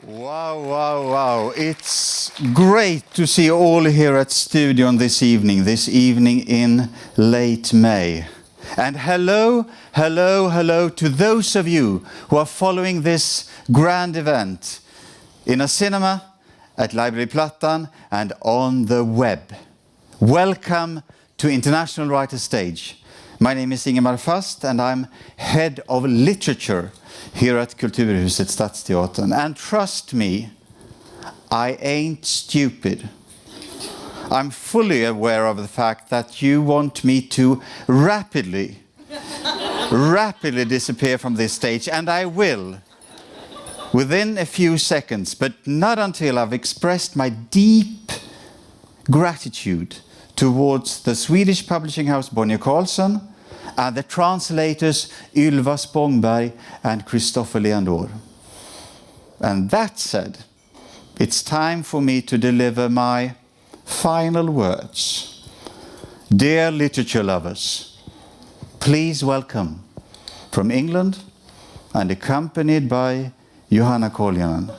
Wow, wow, wow. It's great to see you all here at Studion this evening in late May. And hello to those of you who are following this grand event in a cinema, at Library Plattan, and on the web. Welcome to International Writers' Stage. My name is Ingemar Fast and I'm head of literature here at Kulturhuset, Stadsteatern. And trust me, I ain't stupid. I'm fully aware of the fact that you want me to rapidly disappear from this stage, and I will, within a few seconds, but not until I've expressed my deep gratitude towards the Swedish publishing house Bonnier Carlson and the translators Ylva Spångberg and Christopher Leandor. And that said, it's time for me to deliver my final words. Dear literature lovers, please welcome from England and accompanied by Johanna Koljonen,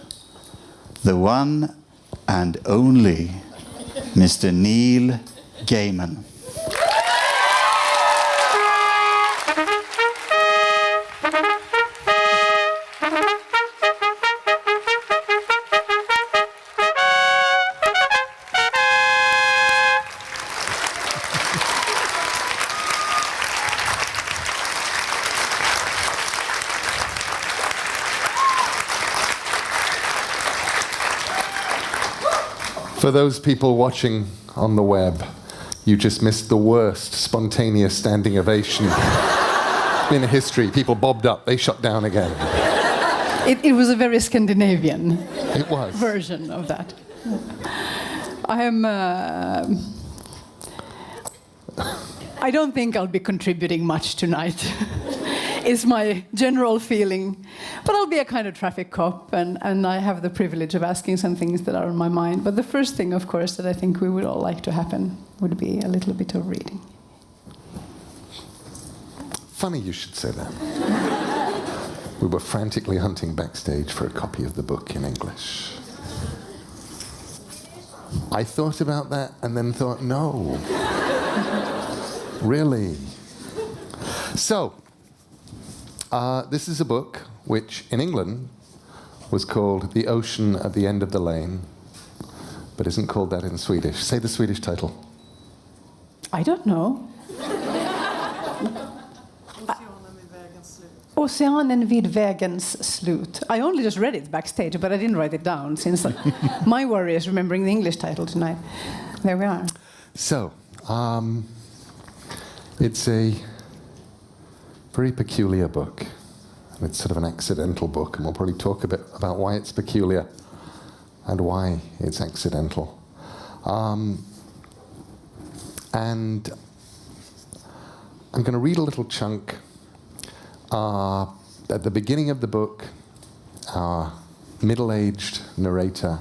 the one and only Mr. Neil Gaiman. For those people watching on the web, you just missed the worst spontaneous standing ovation in history. People bobbed up, they shut down again. It was a very Scandinavian version of that. I don't think I'll be contributing much tonight. Is my general feeling. But I'll be a kind of traffic cop, and I have the privilege of asking some things that are on my mind. But the first thing, of course, that I think we would all like to happen would be a little bit of reading. Funny you should say that. We were frantically hunting backstage for a copy of the book in English. I thought about that and then thought, no. Really? So, this is a book which in England was called The Ocean at the End of the Lane, but isn't called that in Swedish. Say the Swedish title. I don't know. Oceanen vid vägens slut. I only just read it backstage, but I didn't write it down, since my worry is remembering the English title tonight. There we are. So, it's a very peculiar book. It's sort of an accidental book, and we'll probably talk a bit about why it's peculiar and why it's accidental. And I'm going to read a little chunk. At the beginning of the book, our middle-aged narrator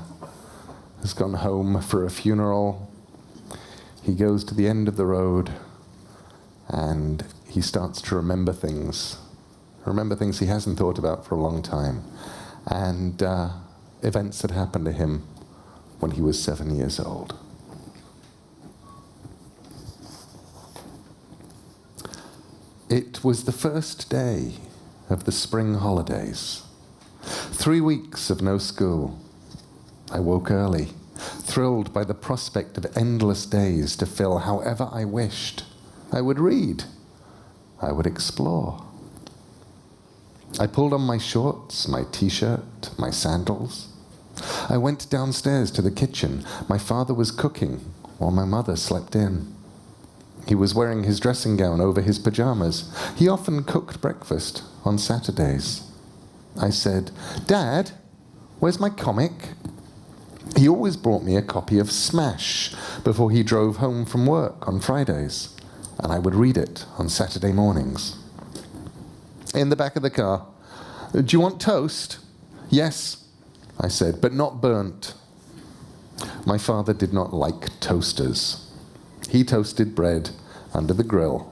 has gone home for a funeral. He goes to the end of the road, and he starts to remember things he hasn't thought about for a long time, and events that happened to him when he was 7 years old. It was the first day of the spring holidays. 3 weeks of no school. I woke early, thrilled by the prospect of endless days to fill however I wished. I would read. I would explore. I pulled on my shorts, my t-shirt, my sandals. I went downstairs to the kitchen. My father was cooking while my mother slept in. He was wearing his dressing gown over his pajamas. He often cooked breakfast on Saturdays. I said, "Dad, where's my comic?" He always brought me a copy of Smash before he drove home from work on Fridays, and I would read it on Saturday mornings. In the back of the car, "Do you want toast?" "Yes," I said, "but not burnt." My father did not like toasters. He toasted bread under the grill,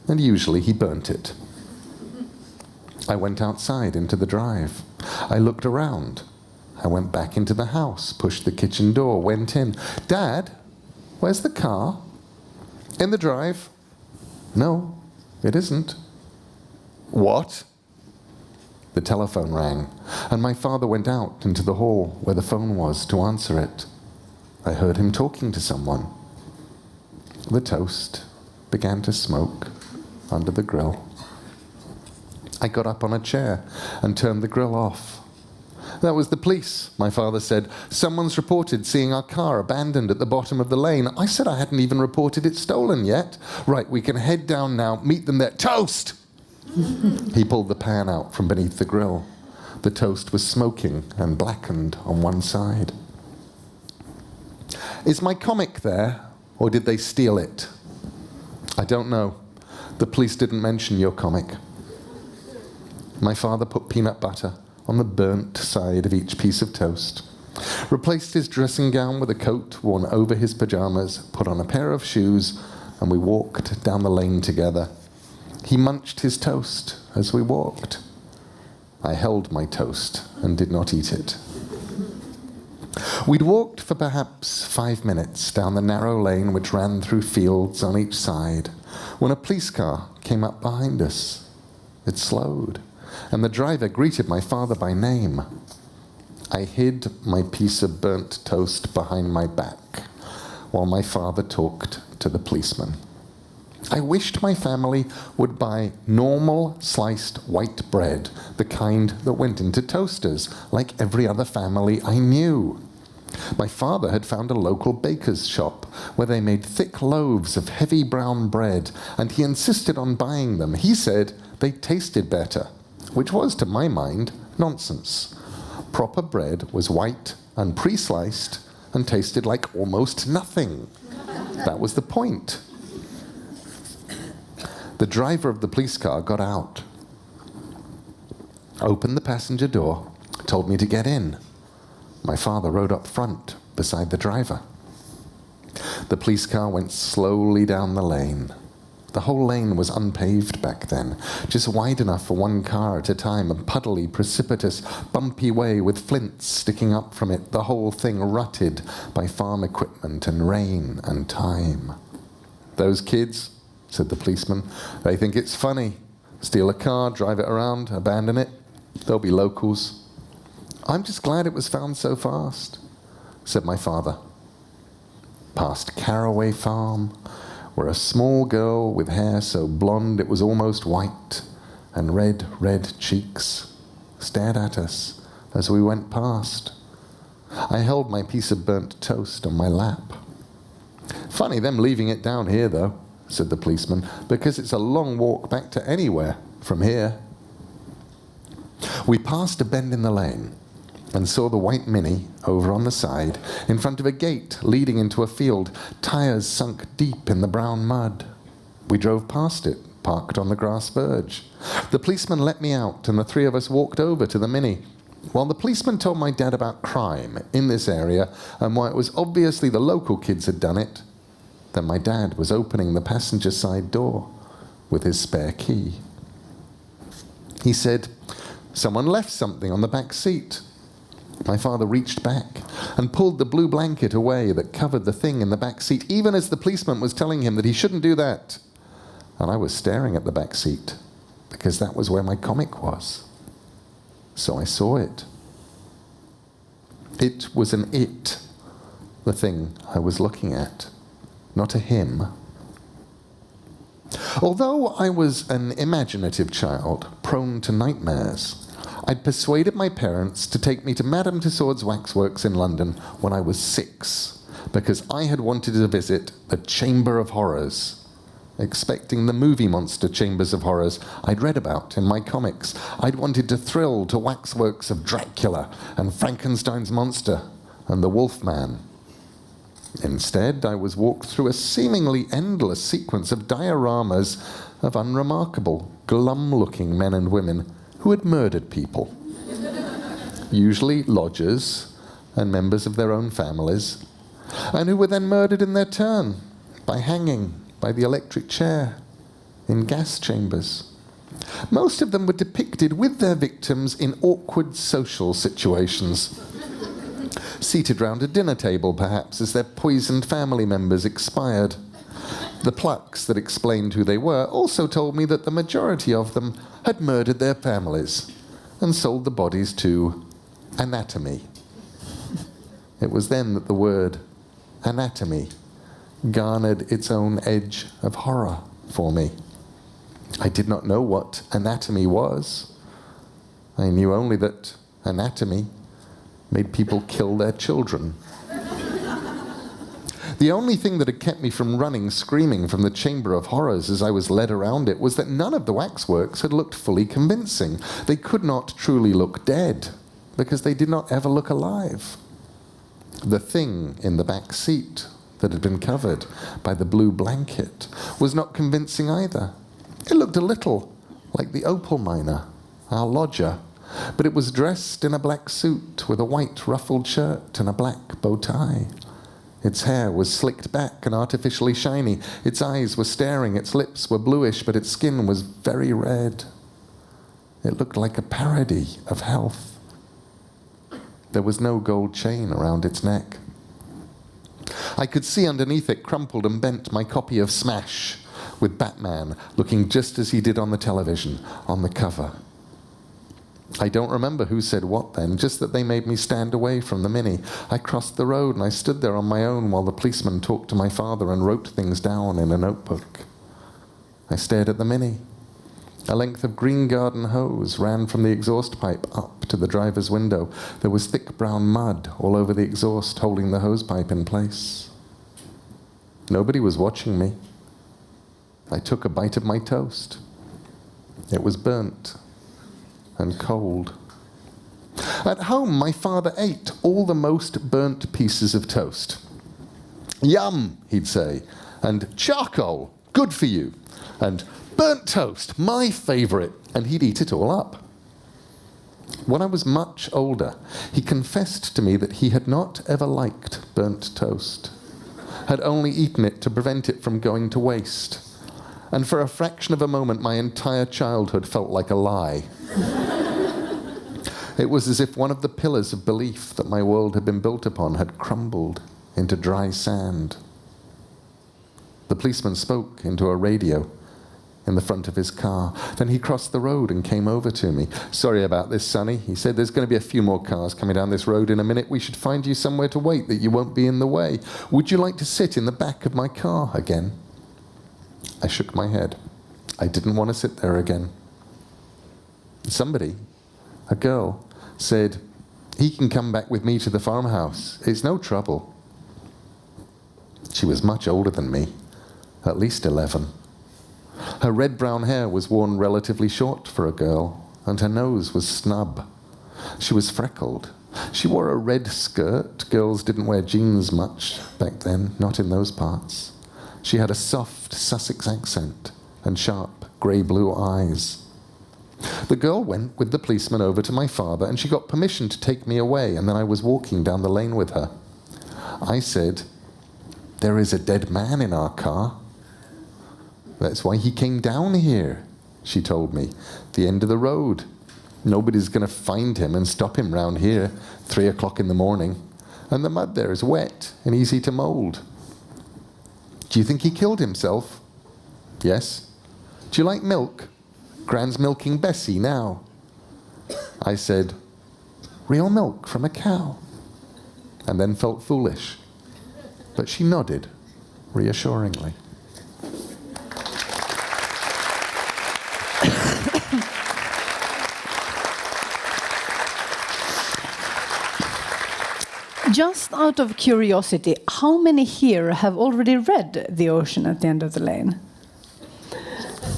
and usually he burnt it. I went outside into the drive. I looked around. I went back into the house, pushed the kitchen door, went in. Dad, where's the car? In the drive. No, it isn't. What? The telephone rang, and my father went out into the hall where the phone was to answer it. I heard him talking to someone. The toast began to smoke under the grill. I got up on a chair and turned the grill off. That was the police, my father said. Someone's reported seeing our car abandoned at the bottom of the lane. I said I hadn't even reported it stolen yet. Right, we can head down now, meet them there. Toast! He pulled the pan out from beneath the grill. The toast was smoking and blackened on one side. Is my comic there, or did they steal it? I don't know. The police didn't mention your comic. My father put peanut butter on the burnt side of each piece of toast, replaced his dressing gown with a coat worn over his pajamas, put on a pair of shoes, and we walked down the lane together. He munched his toast as we walked. I held my toast and did not eat it. We'd walked for perhaps 5 minutes down the narrow lane which ran through fields on each side when a police car came up behind us. It slowed, and the driver greeted my father by name. I hid my piece of burnt toast behind my back while my father talked to the policeman. I wished my family would buy normal sliced white bread, the kind that went into toasters, like every other family I knew. My father had found a local baker's shop where they made thick loaves of heavy brown bread, and he insisted on buying them. He said they tasted better, which was, to my mind, nonsense. Proper bread was white and pre-sliced and tasted like almost nothing. That was the point. The driver of the police car got out, opened the passenger door, told me to get in. My father rode up front beside the driver. The police car went slowly down the lane. The whole lane was unpaved back then, just wide enough for one car at a time, a puddly, precipitous, bumpy way with flints sticking up from it, the whole thing rutted by farm equipment and rain and time. Those kids, said the policeman, they think it's funny. Steal a car, drive it around, abandon it. They'll be locals. I'm just glad it was found so fast, said my father. Past Caraway Farm, where a small girl with hair so blonde it was almost white and red cheeks stared at us as we went past. I held my piece of burnt toast on my lap. Funny them leaving it down here, though, said the policeman, because it's a long walk back to anywhere from here. We passed a bend in the lane and saw the white Mini over on the side in front of a gate leading into a field, tires sunk deep in the brown mud. We drove past it, parked on the grass verge. The policeman let me out and the three of us walked over to the Mini. While the policeman told my dad about crime in this area and why it was obviously the local kids had done it, then my dad was opening the passenger side door with his spare key. He said, "Someone left something on the back seat." My father reached back and pulled the blue blanket away that covered the thing in the back seat, even as the policeman was telling him that he shouldn't do that. And I was staring at the back seat because that was where my comic was. So I saw it. It was an it, the thing I was looking at, not a him. Although I was an imaginative child, prone to nightmares, I'd persuaded my parents to take me to Madame Tussauds Waxworks in London when I was 6, because I had wanted to visit the Chamber of Horrors, expecting the movie monster Chambers of Horrors I'd read about in my comics. I'd wanted to thrill to waxworks of Dracula and Frankenstein's monster and the Wolfman. Instead, I was walked through a seemingly endless sequence of dioramas of unremarkable, glum-looking men and women who had murdered people, usually lodgers and members of their own families, and who were then murdered in their turn by hanging by the electric chair in gas chambers. Most of them were depicted with their victims in awkward social situations. Seated round a dinner table, perhaps, as their poisoned family members expired. The plaques that explained who they were also told me that the majority of them had murdered their families and sold the bodies to anatomy. It was then that the word anatomy garnered its own edge of horror for me. I did not know what anatomy was. I knew only that anatomy made people kill their children. The only thing that had kept me from running screaming from the Chamber of Horrors as I was led around it was that none of the waxworks had looked fully convincing. They could not truly look dead, because they did not ever look alive. The thing in the back seat that had been covered by the blue blanket was not convincing either. It looked a little like the opal miner, our lodger, but it was dressed in a black suit with a white ruffled shirt and a black bow tie. Its hair was slicked back and artificially shiny. Its eyes were staring, its lips were bluish, but its skin was very red. It looked like a parody of health. There was no gold chain around its neck. I could see underneath it, crumpled and bent, my copy of Smash, with Batman looking just as he did on the television, on the cover. I don't remember who said what then, just that they made me stand away from the Mini. I crossed the road and I stood there on my own while the policeman talked to my father and wrote things down in a notebook. I stared at the Mini. A length of green garden hose ran from the exhaust pipe up to the driver's window. There was thick brown mud all over the exhaust, holding the hose pipe in place. Nobody was watching me. I took a bite of my toast. It was burnt and cold. At home, my father ate all the most burnt pieces of toast. Yum, he'd say, and charcoal, good for you, and burnt toast, my favourite, and he'd eat it all up. When I was much older, he confessed to me that he had not ever liked burnt toast, had only eaten it to prevent it from going to waste. And for a fraction of a moment, my entire childhood felt like a lie. It was as if one of the pillars of belief that my world had been built upon had crumbled into dry sand. The policeman spoke into a radio in the front of his car. Then he crossed the road and came over to me. "Sorry about this, Sonny," he said. "There's going to be a few more cars coming down this road in a minute. We should find you somewhere to wait that you won't be in the way. Would you like to sit in the back of my car again?" I shook my head. I didn't want to sit there again. Somebody, a girl, said, "He can come back with me to the farmhouse. It's no trouble." She was much older than me, at least 11. Her red-brown hair was worn relatively short for a girl, and her nose was snub. She was freckled. She wore a red skirt. Girls didn't wear jeans much back then, not in those parts. She had a soft Sussex accent and sharp grey-blue eyes. The girl went with the policeman over to my father, and she got permission to take me away, and then I was walking down the lane with her. I said, "There is a dead man in our car." "That's why he came down here," she told me. "The end of the road. Nobody's going to find him and stop him round here, 3 o'clock in the morning. And the mud there is wet and easy to mould." "Do you think he killed himself?" "Yes." "Do you like milk? Gran's milking Bessie now." I said, "Real milk from a cow?" And then felt foolish. But she nodded reassuringly. Just out of curiosity, how many here have already read The Ocean at the End of the Lane?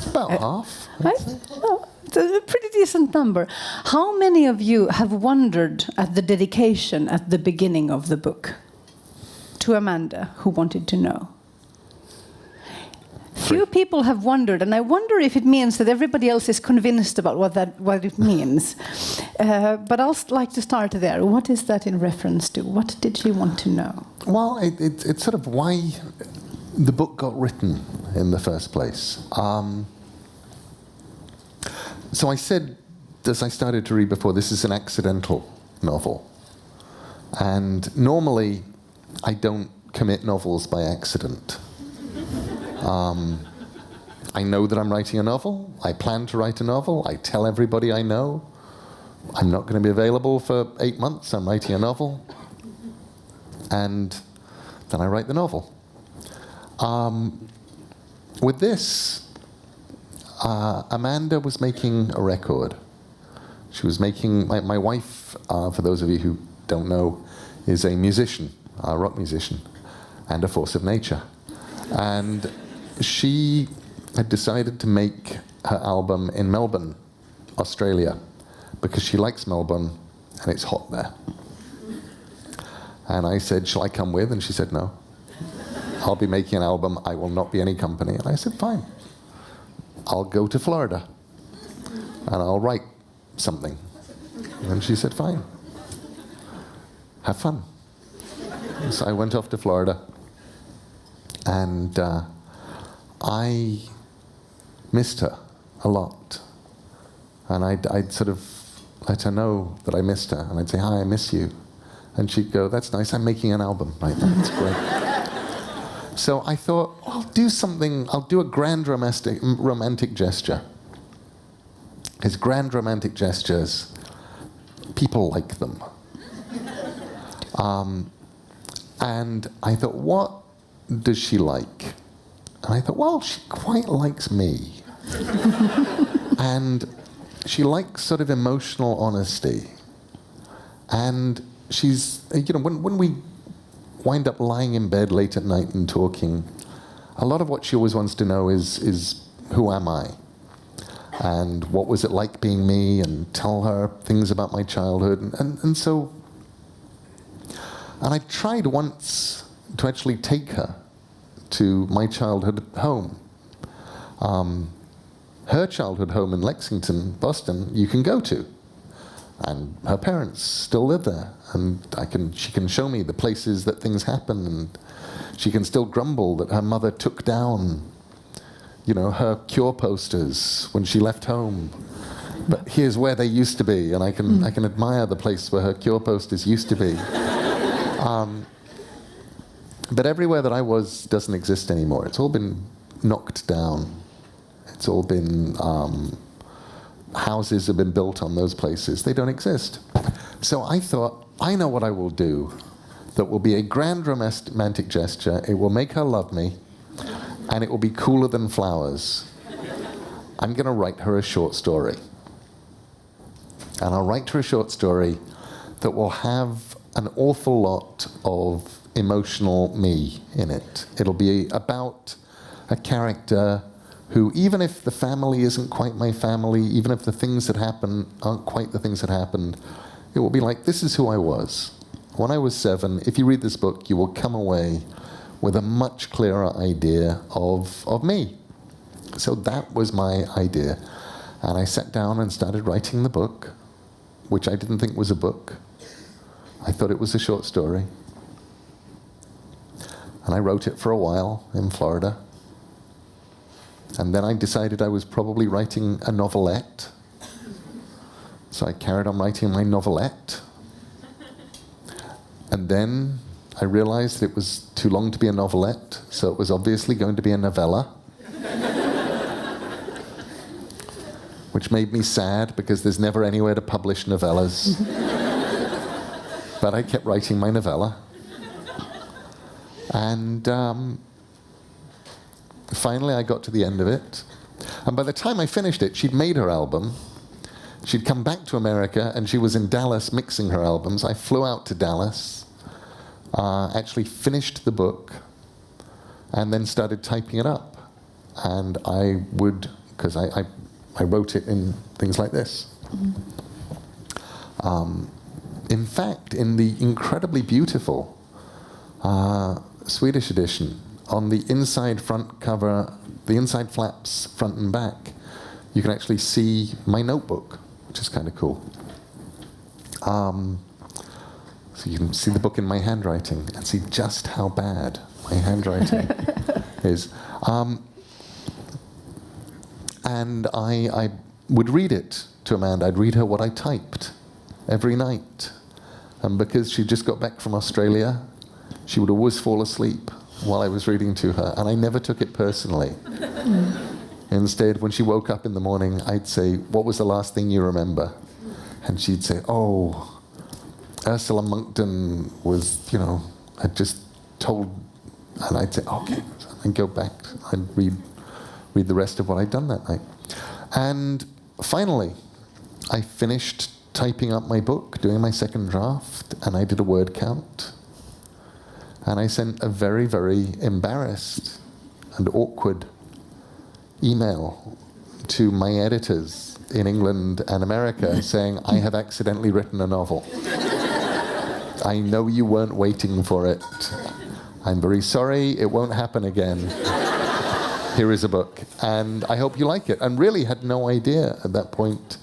About half. Right? Oh, it's a pretty decent number. How many of you have wondered at the dedication at the beginning of the book? To Amanda, who wanted to know. Few people have wondered, and I wonder if it means that everybody else is convinced about what it means. But I'll like to start there. What is that in reference to? What did she want to know? Well, it's sort of why the book got written in the first place. So I said, as I started to read before, this is an accidental novel. And normally, I don't commit novels by accident. I know that I'm writing a novel. I plan to write a novel. I tell everybody I know. I'm not going to be available for 8 months. I'm writing a novel. And then I write the novel. With this, Amanda was making a record. She was making, my wife, for those of you who don't know, is a musician, a rock musician, and a force of nature. And she had decided to make her album in Melbourne, Australia, because she likes Melbourne and it's hot there. And I said, shall I come with? And she said, no. I'll be making an album, I will not be any company. And I said, fine. I'll go to Florida and I'll write something. And she said, fine. Have fun. So I went off to Florida, and I missed her a lot. And I'd sort of let her know that I missed her, and I'd say, hi, I miss you. And she'd go, that's nice, I'm making an album right now, that's great. So I thought, I'll do something, I'll do a grand romantic gesture. Because grand romantic gestures, people like them. And I thought, what does she like? And I thought, well, she quite likes me. And she likes sort of emotional honesty. And she's, you know, when we wind up lying in bed late at night and talking, a lot of what she always wants to know is who am I? And what was it like being me? And tell her things about my childhood. And so, and I tried once to actually take her to my childhood home. Her childhood home in Lexington, Boston, you can go to. And her parents still live there. And she can show me the places that things happen. And she can still grumble that her mother took down, you know, her Cure posters when she left home. But here's where they used to be. And I can admire the place where her Cure posters used to be. But everywhere that I was doesn't exist anymore. It's all been knocked down. It's all been, houses have been built on those places. They don't exist. So I thought, I know what I will do that will be a grand romantic gesture. It will make her love me, and it will be cooler than flowers. I'm going to write her a short story. And I'll write her a short story that will have an awful lot of emotional me in it. It'll be about a character who, even if the family isn't quite my family, even if the things that happen aren't quite the things that happened, it will be like, this is who I was. When I was 7, if you read this book, you will come away with a much clearer idea of me. So that was my idea. And I sat down and started writing the book, which I didn't think was a book. I thought it was a short story. And I wrote it for a while in Florida. And then I decided I was probably writing a novelette. So I carried on writing my novelette. And then I realized it was too long to be a novelette, so it was obviously going to be a novella. Which made me sad, because there's never anywhere to publish novellas. But I kept writing my novella. And finally I got to the end of it. And by the time I finished it, she'd made her album. She'd come back to America, and she was in Dallas mixing her albums. I flew out to Dallas, actually finished the book, and then started typing it up. And I would, because I wrote it in things like this. In fact, in the incredibly beautiful Swedish edition, on the inside front cover, the inside flaps, front and back, you can actually see my notebook, which is kind of cool. So you can see the book in my handwriting and see just how bad my handwriting is. And I would read it to Amanda. I'd read her what I typed every night. And because she just got back from Australia, she would always fall asleep while I was reading to her, and I never took it personally. Instead, when she woke up in the morning, I'd say, "What was the last thing you remember?" And she'd say, "Oh, Ursula Monckton was, had just told," and I'd say, "Okay," and go back and read the rest of what I'd done that night. And finally, I finished typing up my book, doing my second draft, and I did a word count. And I sent a very, very embarrassed and awkward email to my editors in England and America saying, "I have accidentally written a novel. I know you weren't waiting for it. I'm very sorry, it won't happen again. Here is a book, and I hope you like it." And really had no idea at that point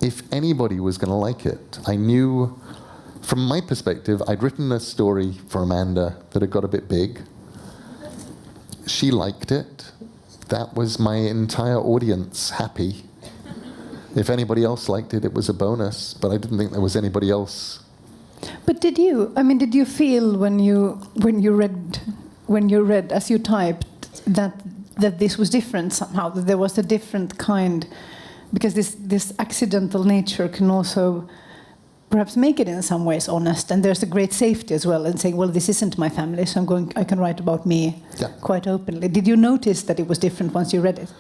if anybody was going to like it. I knew, from my perspective, I'd written a story for Amanda that had got a bit big. She liked it. That was my entire audience happy. If anybody else liked it, it was a bonus, but I didn't think there was anybody else. But did you feel when you read as you typed that this was different somehow, that there was a different kind, because this accidental nature can also perhaps make it in some ways honest, and there's a great safety as well in saying, well, this isn't my family, so I can write about me quite openly. Did you notice that it was different once you read it?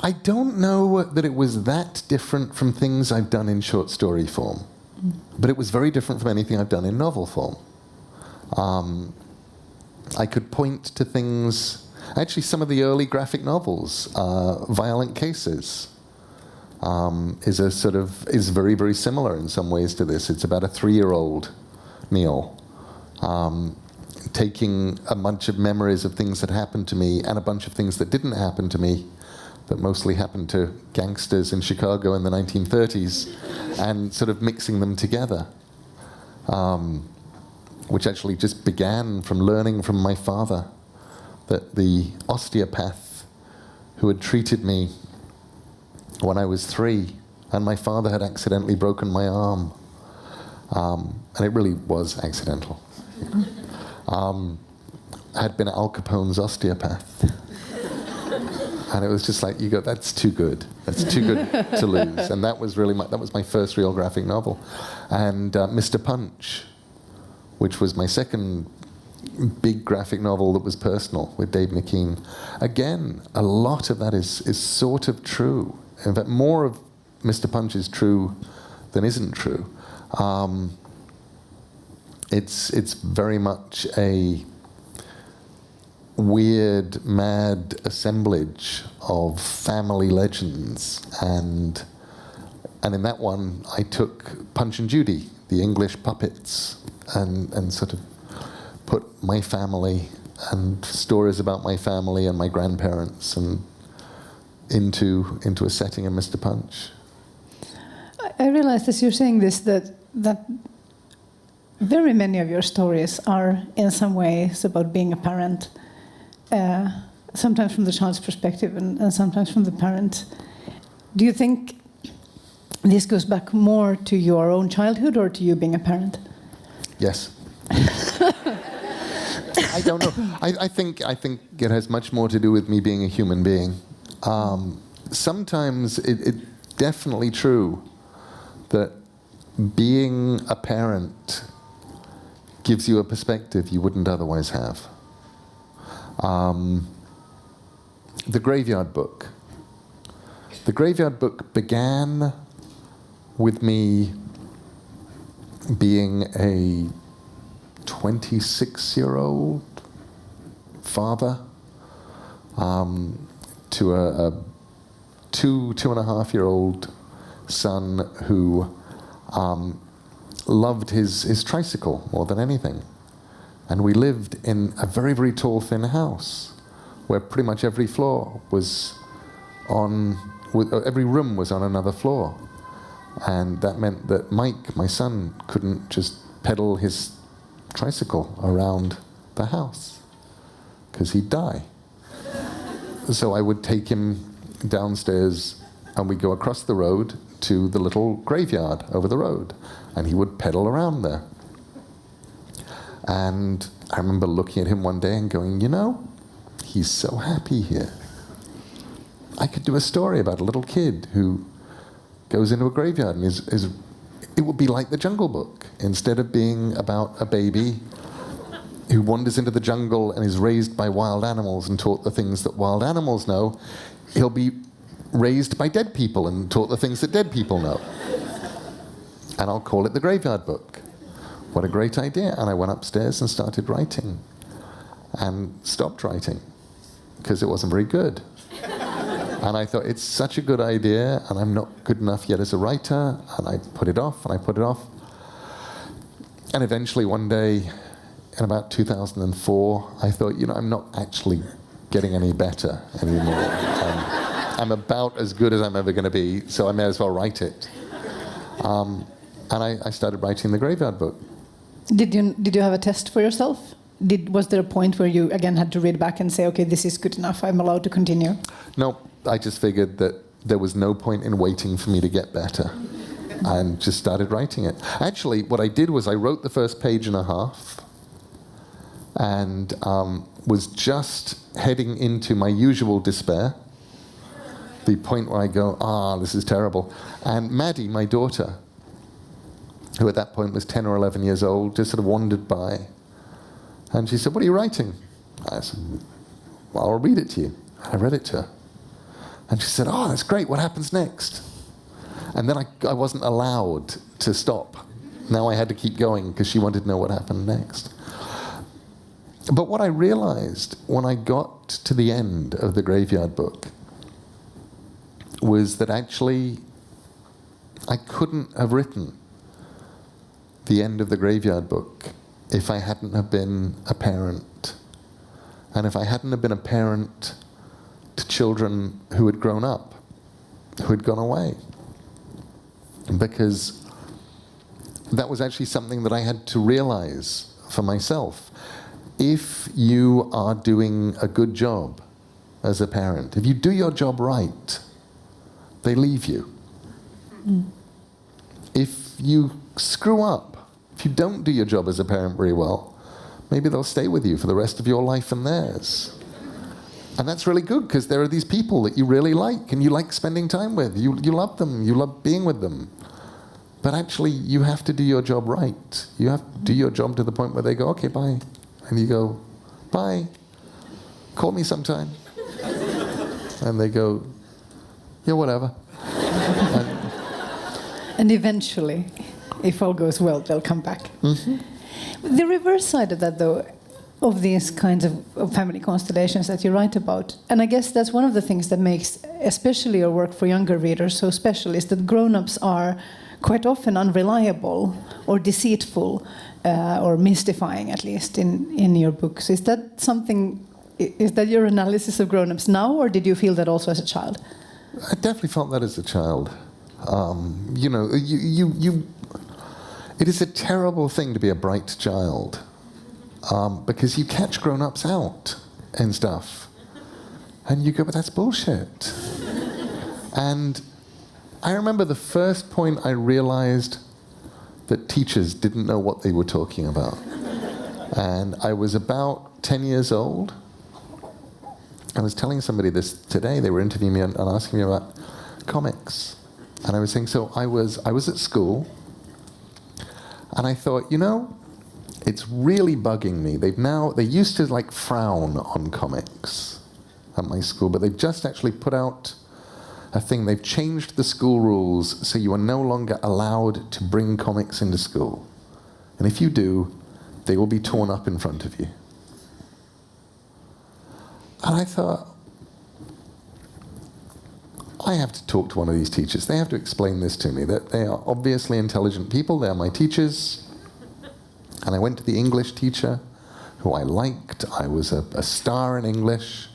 I don't know that it was that different from things I've done in short story form, but it was very different from anything I've done in novel form. I could point to things, actually some of the early graphic novels, Violent Cases, is very, very similar in some ways to this. It's about a 3-year-old, Neil, taking a bunch of memories of things that happened to me and a bunch of things that didn't happen to me, that mostly happened to gangsters in Chicago in the 1930s, and sort of mixing them together, which actually just began from learning from my father that the osteopath who had treated me when I was 3, and my father had accidentally broken my arm, and it really was accidental, had been Al Capone's osteopath. And it was just like, you go, that's too good. That's too good to lose. And that was really that was my first real graphic novel. And Mr. Punch, which was my second big graphic novel that was personal with Dave McKean. Again, a lot of that is sort of true. In fact, more of Mr. Punch is true than isn't true. It's very much a weird, mad assemblage of family legends, and in that one I took Punch and Judy, the English puppets, and sort of put my family and stories about my family and my grandparents and into a setting of Mr. Punch. I realized as you're saying this that very many of your stories are in some ways about being a parent. Sometimes from the child's perspective and sometimes from the parent. Do you think this goes back more to your own childhood or to you being a parent? Yes. I don't know. I think it has much more to do with me being a human being. Sometimes it's definitely true that being a parent gives you a perspective you wouldn't otherwise have. The Graveyard Book. The Graveyard Book began with me being a 26-year-old father to a 2.5-year-old son who loved his tricycle more than anything. And we lived in a very, very tall, thin house where pretty much every floor was every room was on another floor. And that meant that Mike, my son, couldn't just pedal his tricycle around the house because he'd die. So I would take him downstairs and we'd go across the road to the little graveyard over the road, and he would pedal around there. And I remember looking at him one day and going, you know, he's so happy here. I could do a story about a little kid who goes into a graveyard and it would be like the Jungle Book. Instead of being about a baby who wanders into the jungle and is raised by wild animals and taught the things that wild animals know, he'll be raised by dead people and taught the things that dead people know. And I'll call it the Graveyard Book. What a great idea. And I went upstairs and started writing. And stopped writing, because it wasn't very good. And I thought, it's such a good idea, and I'm not good enough yet as a writer, and I put it off, and I put it off. And eventually one day, in about 2004, I thought, you know, I'm not actually getting any better anymore. I'm about as good as I'm ever going to be, so I may as well write it. And I started writing the Graveyard Book. Did you have a test for yourself? Was there a point where you again had to read back and say, okay, this is good enough, I'm allowed to continue? No, I just figured that there was no point in waiting for me to get better, and just started writing it. Actually, what I did was I wrote the first page and a half, and was just heading into my usual despair, the point where I go, this is terrible. And Maddie, my daughter, who at that point was 10 or 11 years old, just sort of wandered by. And she said, what are you writing? I said, well, I'll read it to you. I read it to her. And she said, that's great, what happens next? And then I wasn't allowed to stop. Now I had to keep going because she wanted to know what happened next. But what I realized when I got to the end of the Graveyard Book was that actually I couldn't have written the end of the Graveyard Book if I hadn't have been a parent, and if I hadn't have been a parent to children who had grown up, who had gone away. Because that was actually something that I had to realize for myself. If you are doing a good job as a parent, if you do your job right, they leave you. If you screw up, if you don't do your job as a parent very well, maybe they'll stay with you for the rest of your life and theirs. And that's really good, because there are these people that you really like and you like spending time with. You love them, you love being with them. But actually, you have to do your job right. You have to do your job to the point where they go, okay, bye. And you go, bye, call me sometime. And they go, yeah, whatever. And eventually, if all goes well, they'll come back. Mm-hmm. The reverse side of that, though, of these kinds of family constellations that you write about, and I guess that's one of the things that makes especially your work for younger readers so special, is that grown-ups are quite often unreliable or deceitful or mystifying, at least in your books. Is that your analysis of grown-ups now, or did you feel that also as a child? I definitely felt that as a child. It is a terrible thing to be a bright child, because you catch grown-ups out and stuff, and you go, but that's bullshit. And I remember the first point I realized that teachers didn't know what they were talking about. And I was about 10 years old. I was telling somebody this today. They were interviewing me and asking me about comics. And I was saying, so I was at school, and I thought, it's really bugging me. They used to like frown on comics at my school, but they've just actually put out a thing. They've changed the school rules so you are no longer allowed to bring comics into school. And if you do, they will be torn up in front of you. And I thought, I have to talk to one of these teachers. They have to explain this to me, that they are obviously intelligent people. They are my teachers. And I went to the English teacher, who I liked. I was a star in English.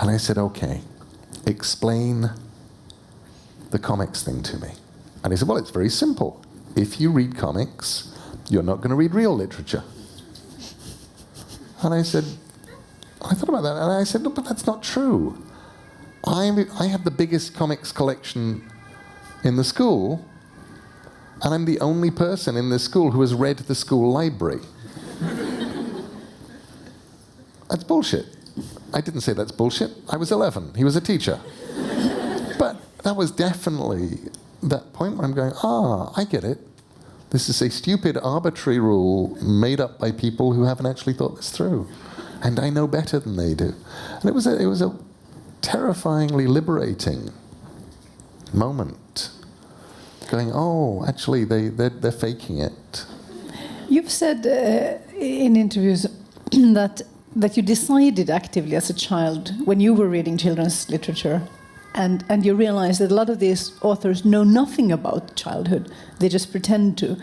And I said, okay, explain the comics thing to me. And he said, well, it's very simple. If you read comics, you're not going to read real literature. And I thought about that, and I said, no, but that's not true. I have the biggest comics collection in the school, and I'm the only person in this school who has read the school library. That's bullshit. I didn't say that's bullshit. I was 11. He was a teacher. But that was definitely that point where I'm going, I get it. This is a stupid, arbitrary rule made up by people who haven't actually thought this through. And I know better than they do. And it was a terrifyingly liberating moment. Going, actually, they're faking it. You've said in interviews that you decided actively as a child when you were reading children's literature, and you realized that a lot of these authors know nothing about childhood. They just pretend to.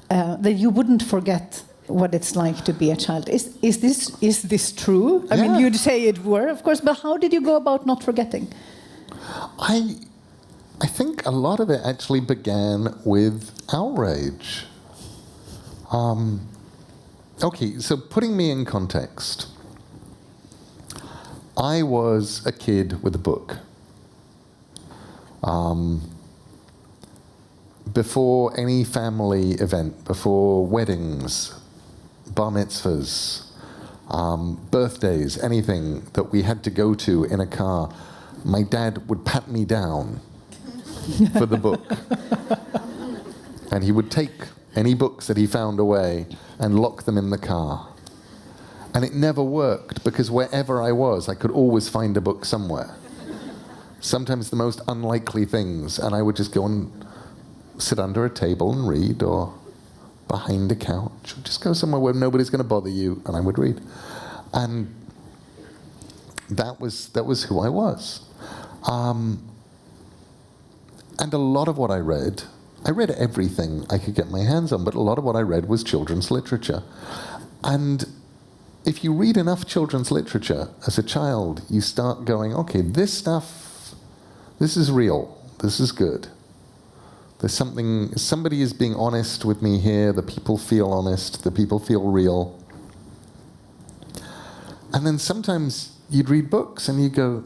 That you wouldn't forget what it's like to be a child. Is this true? I mean, you'd say it were, of course, but how did you go about not forgetting? I think a lot of it actually began with outrage. Okay, so putting me in context, I was a kid with a book. Before any family event, before weddings, bar mitzvahs, birthdays, anything that we had to go to in a car, my dad would pat me down for the book. And he would take any books that he found away and lock them in the car. And it never worked, because wherever I was, I could always find a book somewhere. Sometimes the most unlikely things, and I would just go and sit under a table and read, or behind a couch, or just go somewhere where nobody's going to bother you, and I would read. And that was who I was. And a lot of what I read everything I could get my hands on, but a lot of what I read was children's literature. And if you read enough children's literature as a child, you start going, okay, this stuff, this is real, this is good. There's somebody is being honest with me here, the people feel honest, the people feel real. And then sometimes you'd read books and you go,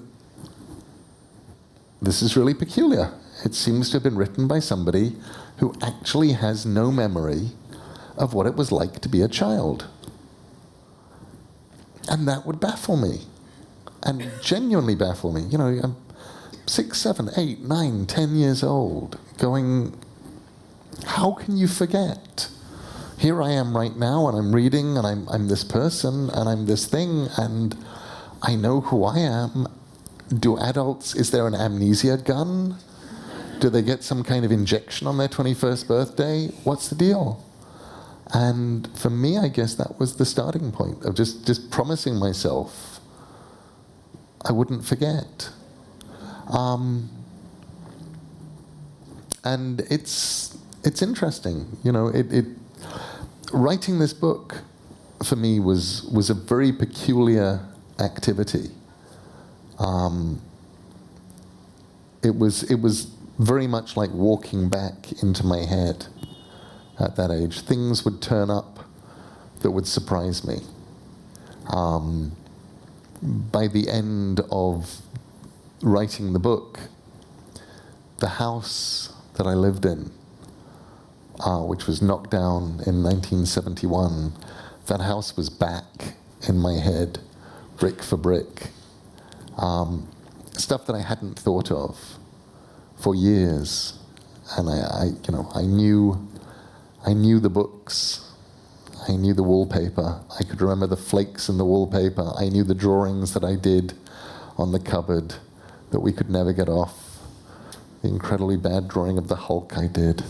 this is really peculiar. It seems to have been written by somebody who actually has no memory of what it was like to be a child. And that would baffle me, and genuinely baffle me. You know, I'm 6, 7, 8, 9, 10 years old, going, how can you forget? Here I am right now, and I'm reading, and I'm this person, and I'm this thing, and I know who I am. Is there an amnesia gun? Do they get some kind of injection on their 21st birthday? What's the deal? And for me, I guess that was the starting point of just promising myself I wouldn't forget. And it's interesting, you know. Writing this book for me was a very peculiar activity. It was very much like walking back into my head at that age. Things would turn up that would surprise me. By the end of writing the book, the house that I lived in, which was knocked down in 1971, that house was back in my head, brick for brick. Stuff that I hadn't thought of for years, and I knew the books, I knew the wallpaper, I could remember the flakes in the wallpaper, I knew the drawings that I did on the cupboard that we could never get off, the incredibly bad drawing of the Hulk I did,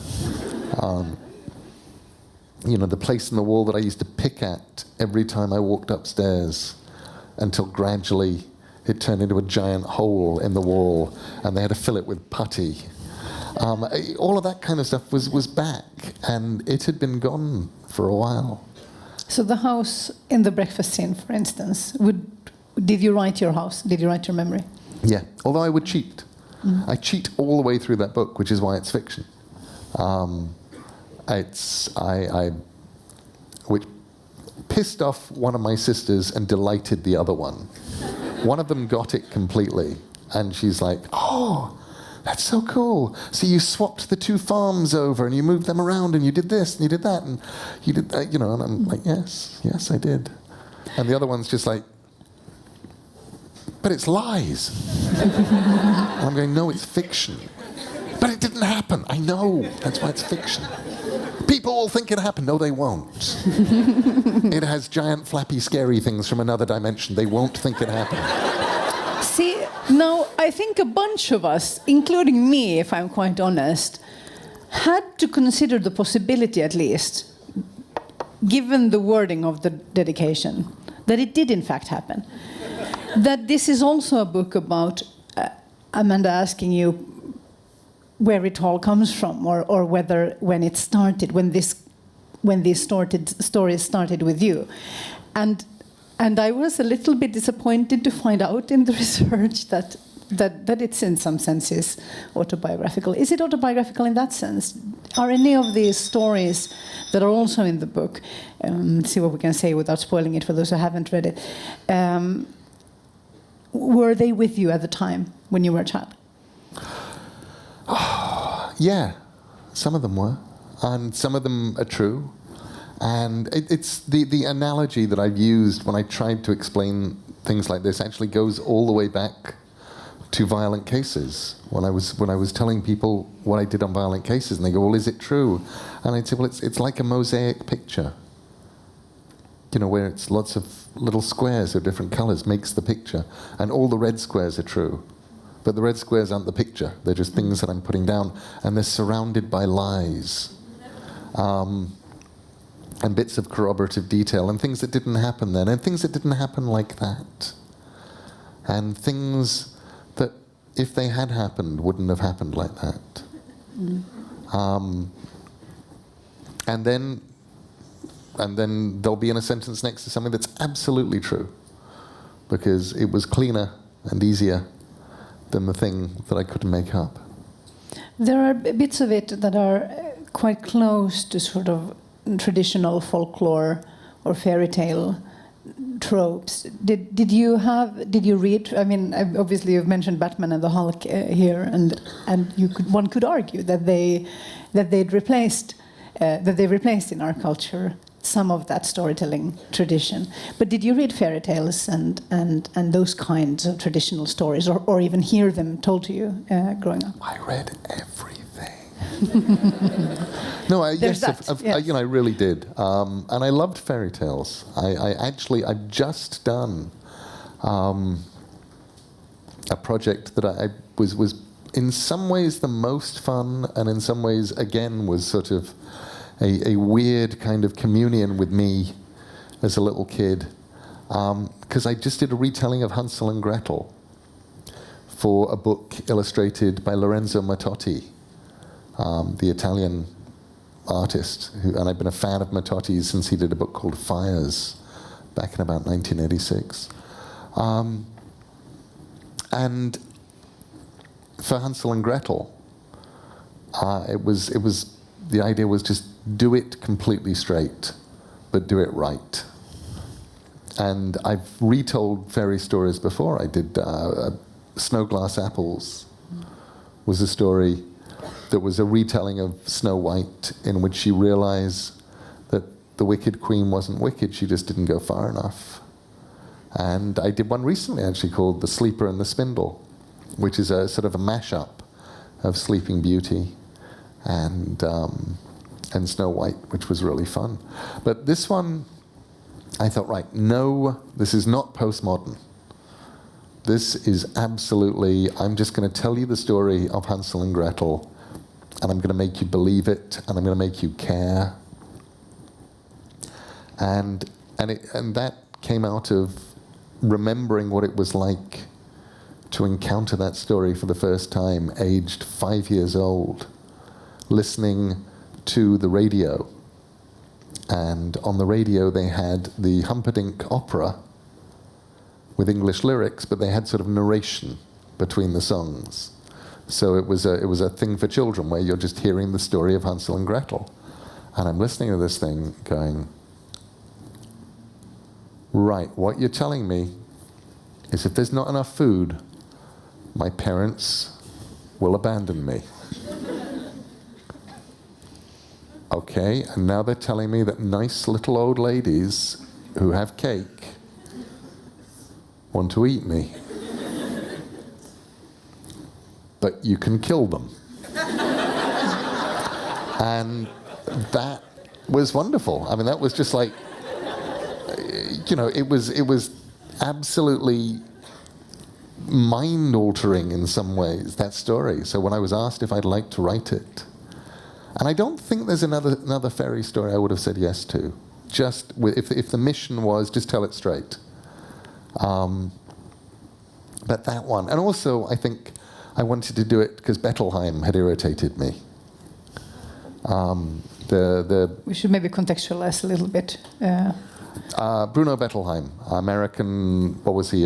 the place in the wall that I used to pick at every time I walked upstairs, until gradually it turned into a giant hole in the wall, and they had to fill it with putty. All of that kind of stuff was back, and it had been gone for a while. So the house in the breakfast scene, for instance, did you write your house? Did you write your memory? Yeah, although I would cheat. I cheat all the way through that book, which is why it's fiction. Which pissed off one of my sisters and delighted the other one. One of them got it completely, and she's like, "Oh, That's so cool. So you swapped the 2 farms over and you moved them around and you did this and you did that and you did that, and I'm like, yes, I did. And the other one's just like, but it's lies. And I'm going, no, it's fiction. But it didn't happen. I know. That's why it's fiction. People will think it happened. No, they won't. It has giant, flappy, scary things from another dimension. They won't think it happened. See, now I think a bunch of us, including me, if I'm quite honest, had to consider the possibility at least, given the wording of the dedication, that it did in fact happen. That this is also a book about Amanda asking you where it all comes from, or whether when it started, when these stories started with you, and I was a little bit disappointed to find out in the research that it's in some senses autobiographical. Is it autobiographical in that sense? Are any of these stories that are also in the book? Let's see what we can say without spoiling it for those who haven't read it. Were they with you at the time when you were a child? Yeah, some of them were, and some of them are true. And it's the analogy that I've used when I tried to explain things like this actually goes all the way back to Violent Cases. When I was telling people what I did on Violent Cases, and they go, "Well, is it true?" And I'd say, "Well, it's like a mosaic picture, where it's lots of little squares of different colors makes the picture, and all the red squares are true." But the red squares aren't the picture. They're just things that I'm putting down. And they're surrounded by lies. And bits of corroborative detail. And things that didn't happen then. And things that didn't happen like that. And things that, if they had happened, wouldn't have happened like that. And then they'll be in a sentence next to something that's absolutely true. Because it was cleaner and easier than the thing that I couldn't make up. There are bits of it that are quite close to sort of traditional folklore or fairy tale tropes. Did you read? I mean, obviously you've mentioned Batman and the Hulk here, and one could argue that they replaced in our culture some of that storytelling tradition. But did you read fairy tales and those kinds of traditional stories, or even hear them told to you growing up? I read everything. No, I really did, and I loved fairy tales. I've just done a project that I was in some ways the most fun, and in some ways again was sort of a weird kind of communion with me as a little kid, because I just did a retelling of Hansel and Gretel for a book illustrated by Lorenzo Mattotti, the Italian artist, and I've been a fan of Mattotti's since he did a book called Fires back in about 1986. And for Hansel and Gretel, it was the idea was just do it completely straight, but do it right. And I've retold fairy stories before. I did Snow Glass Apples was a story that was a retelling of Snow White, in which she realized that the Wicked Queen wasn't wicked, she just didn't go far enough. And I did one recently actually called The Sleeper and the Spindle, which is a sort of a mashup of Sleeping Beauty and Snow White, which was really fun. But this one, I thought, right, no, this is not postmodern. This is absolutely, I'm just going to tell you the story of Hansel and Gretel, and I'm going to make you believe it, and I'm going to make you care. And that came out of remembering what it was like to encounter that story for the first time, aged 5 years old, listening to the radio. And on the radio they had the Humperdinck Opera with English lyrics, but they had sort of narration between the songs. So it was a thing for children where you're just hearing the story of Hansel and Gretel. And I'm listening to this thing going, right, what you're telling me is if there's not enough food, my parents will abandon me. Okay, and now they're telling me that nice little old ladies who have cake want to eat me. But you can kill them. And that was wonderful. I mean, that was just like, you know, it was absolutely mind-altering in some ways, that story. So when I was asked if I'd like to write it, and I don't think there's another fairy story I would have said yes to. Just if the mission was just tell it straight. But that one, and also I think I wanted to do it because Bettelheim had irritated me. We should maybe contextualize a little bit. Bruno Bettelheim, American. What was he?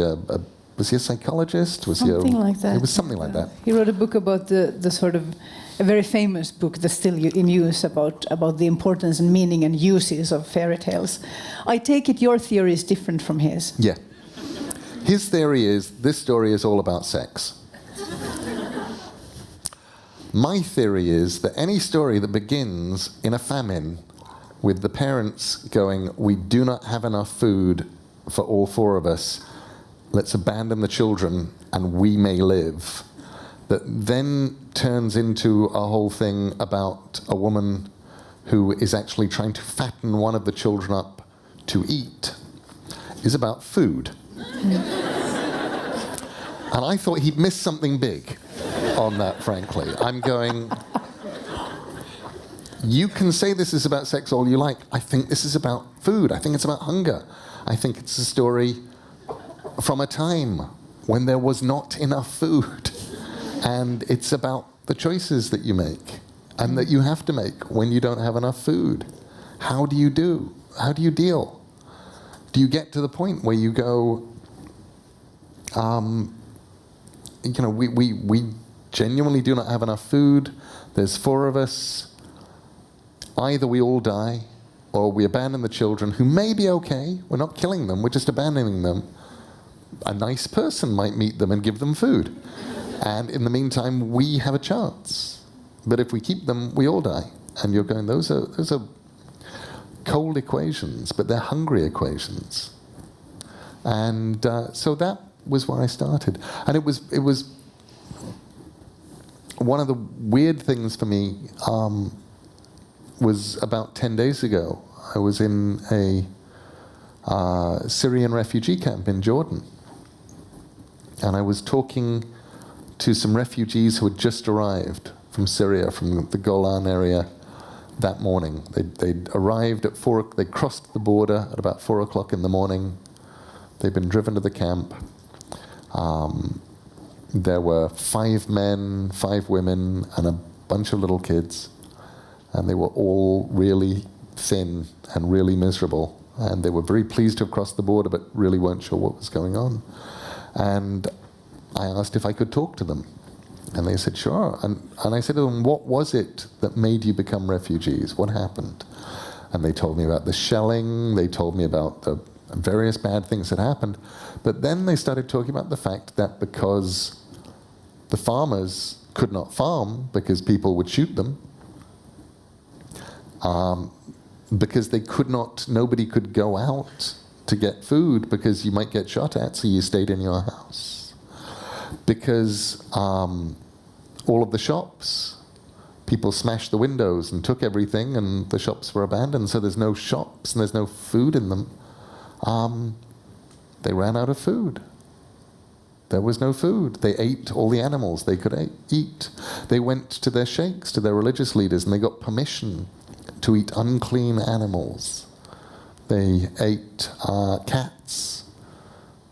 Was he a psychologist? Was something he like that. It was something like that. He wrote a book about the sort of a very famous book that's still in use about the importance and meaning and uses of fairy tales. I take it your theory is different from his. Yeah. His theory is this story is all about sex. My theory is that any story that begins in a famine with the parents going, we do not have enough food for all four of us, let's abandon the children and we may live, that then turns into a whole thing about a woman who is actually trying to fatten one of the children up to eat, is about food. And I thought he'd missed something big on that, frankly. I'm going, you can say this is about sex all you like. I think this is about food. I think it's about hunger. I think it's a story from a time when there was not enough food. And it's about the choices that you make and that you have to make when you don't have enough food. How do you do? How do you deal? Do you get to the point where you go, you know, we genuinely do not have enough food. There's four of us. Either we all die or we abandon the children who may be okay. We're not killing them. We're just abandoning them. A nice person might meet them and give them food. And in the meantime, we have a chance. But if we keep them, we all die. And you're going, those are cold equations, but they're hungry equations. And so that was where I started. And it was one of the weird things for me was about 10 days ago. I was in a Syrian refugee camp in Jordan. And I was talking to some refugees who had just arrived from Syria, from the Golan area that morning. They'd arrived at they crossed the border at about 4 o'clock in the morning. They'd been driven to the camp. There were 5 men, 5 women, and a bunch of little kids. And they were all really thin and really miserable. And they were very pleased to have crossed the border, but really weren't sure what was going on. And I asked if I could talk to them. And they said, sure. And I said to them, what was it that made you become refugees? What happened? And they told me about the shelling. They told me about the various bad things that happened. But then they started talking about the fact that because the farmers could not farm because people would shoot them, because they could not, nobody could go out to get food because you might get shot at, so you stayed in your house. Because all of the shops, people smashed the windows and took everything, and the shops were abandoned, so there's no shops and there's no food in them. They ran out of food. There was no food. They ate all the animals they could eat. They went to their sheikhs, to their religious leaders, and they got permission to eat unclean animals. They ate cats,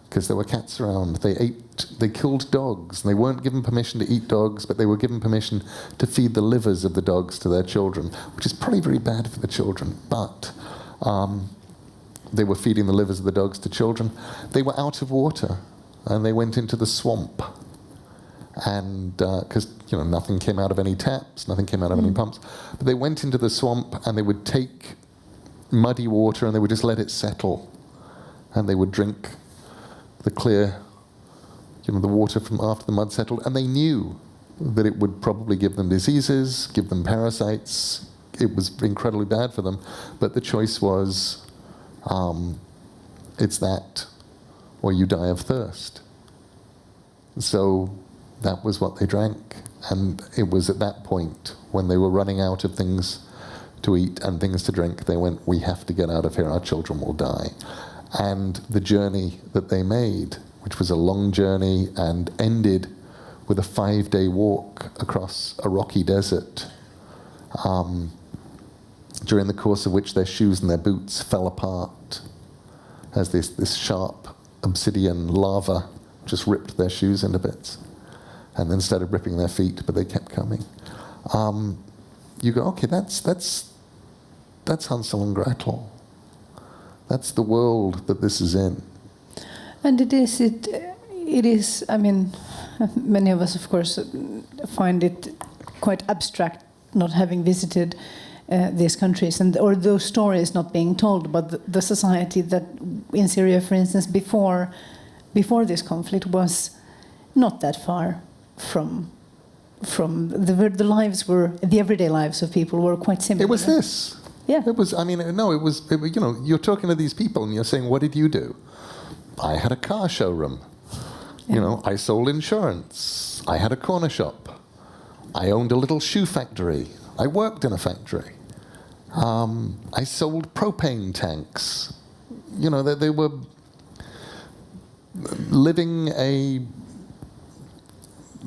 because there were cats around. They killed dogs, and they weren't given permission to eat dogs, but they were given permission to feed the livers of the dogs to their children, which is probably very bad for the children, but they were feeding the livers of the dogs to children. They were out of water, and they went into the swamp. And because nothing came out of any taps, nothing came out of any pumps, but they went into the swamp and they would take muddy water and they would just let it settle, and they would drink the clear, the water from after the mud settled, and they knew that it would probably give them diseases, give them parasites. It was incredibly bad for them. But the choice was, it's that or you die of thirst. So that was what they drank. And it was at that point, when they were running out of things to eat and things to drink, they went, we have to get out of here, our children will die. And the journey that they made, which was a long journey and ended with a 5-day walk across a rocky desert, during the course of which their shoes and their boots fell apart as this sharp obsidian lava just ripped their shoes into bits, and then started ripping their feet, but they kept coming. You go, okay, that's Hansel and Gretel. That's the world that this is in. And it is, I mean, many of us, of course, find it quite abstract, not having visited these countries, or those stories not being told about the society that in Syria, for instance, before this conflict was not that far from the lives the everyday lives of people were quite similar. It was this. Yeah. It was, I mean, no, it was, you know, you're talking to these people and you're saying, what did you do? I had a car showroom. Yeah. You know, I sold insurance. I had a corner shop. I owned a little shoe factory. I worked in a factory. I sold propane tanks. You know, they were living a,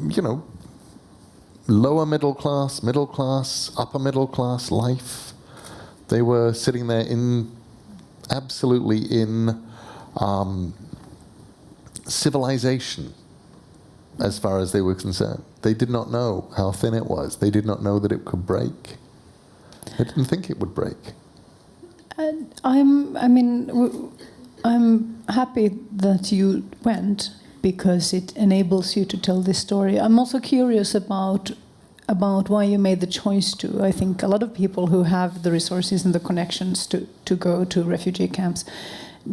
you know, lower middle class, upper middle class life. They were sitting there absolutely in civilization, as far as they were concerned. They did not know how thin it was. They did not know that it could break. They didn't think it would break. And I'm happy that you went, because it enables you to tell this story. I'm also curious about why you made the choice to. I think a lot of people who have the resources and the connections to go to refugee camps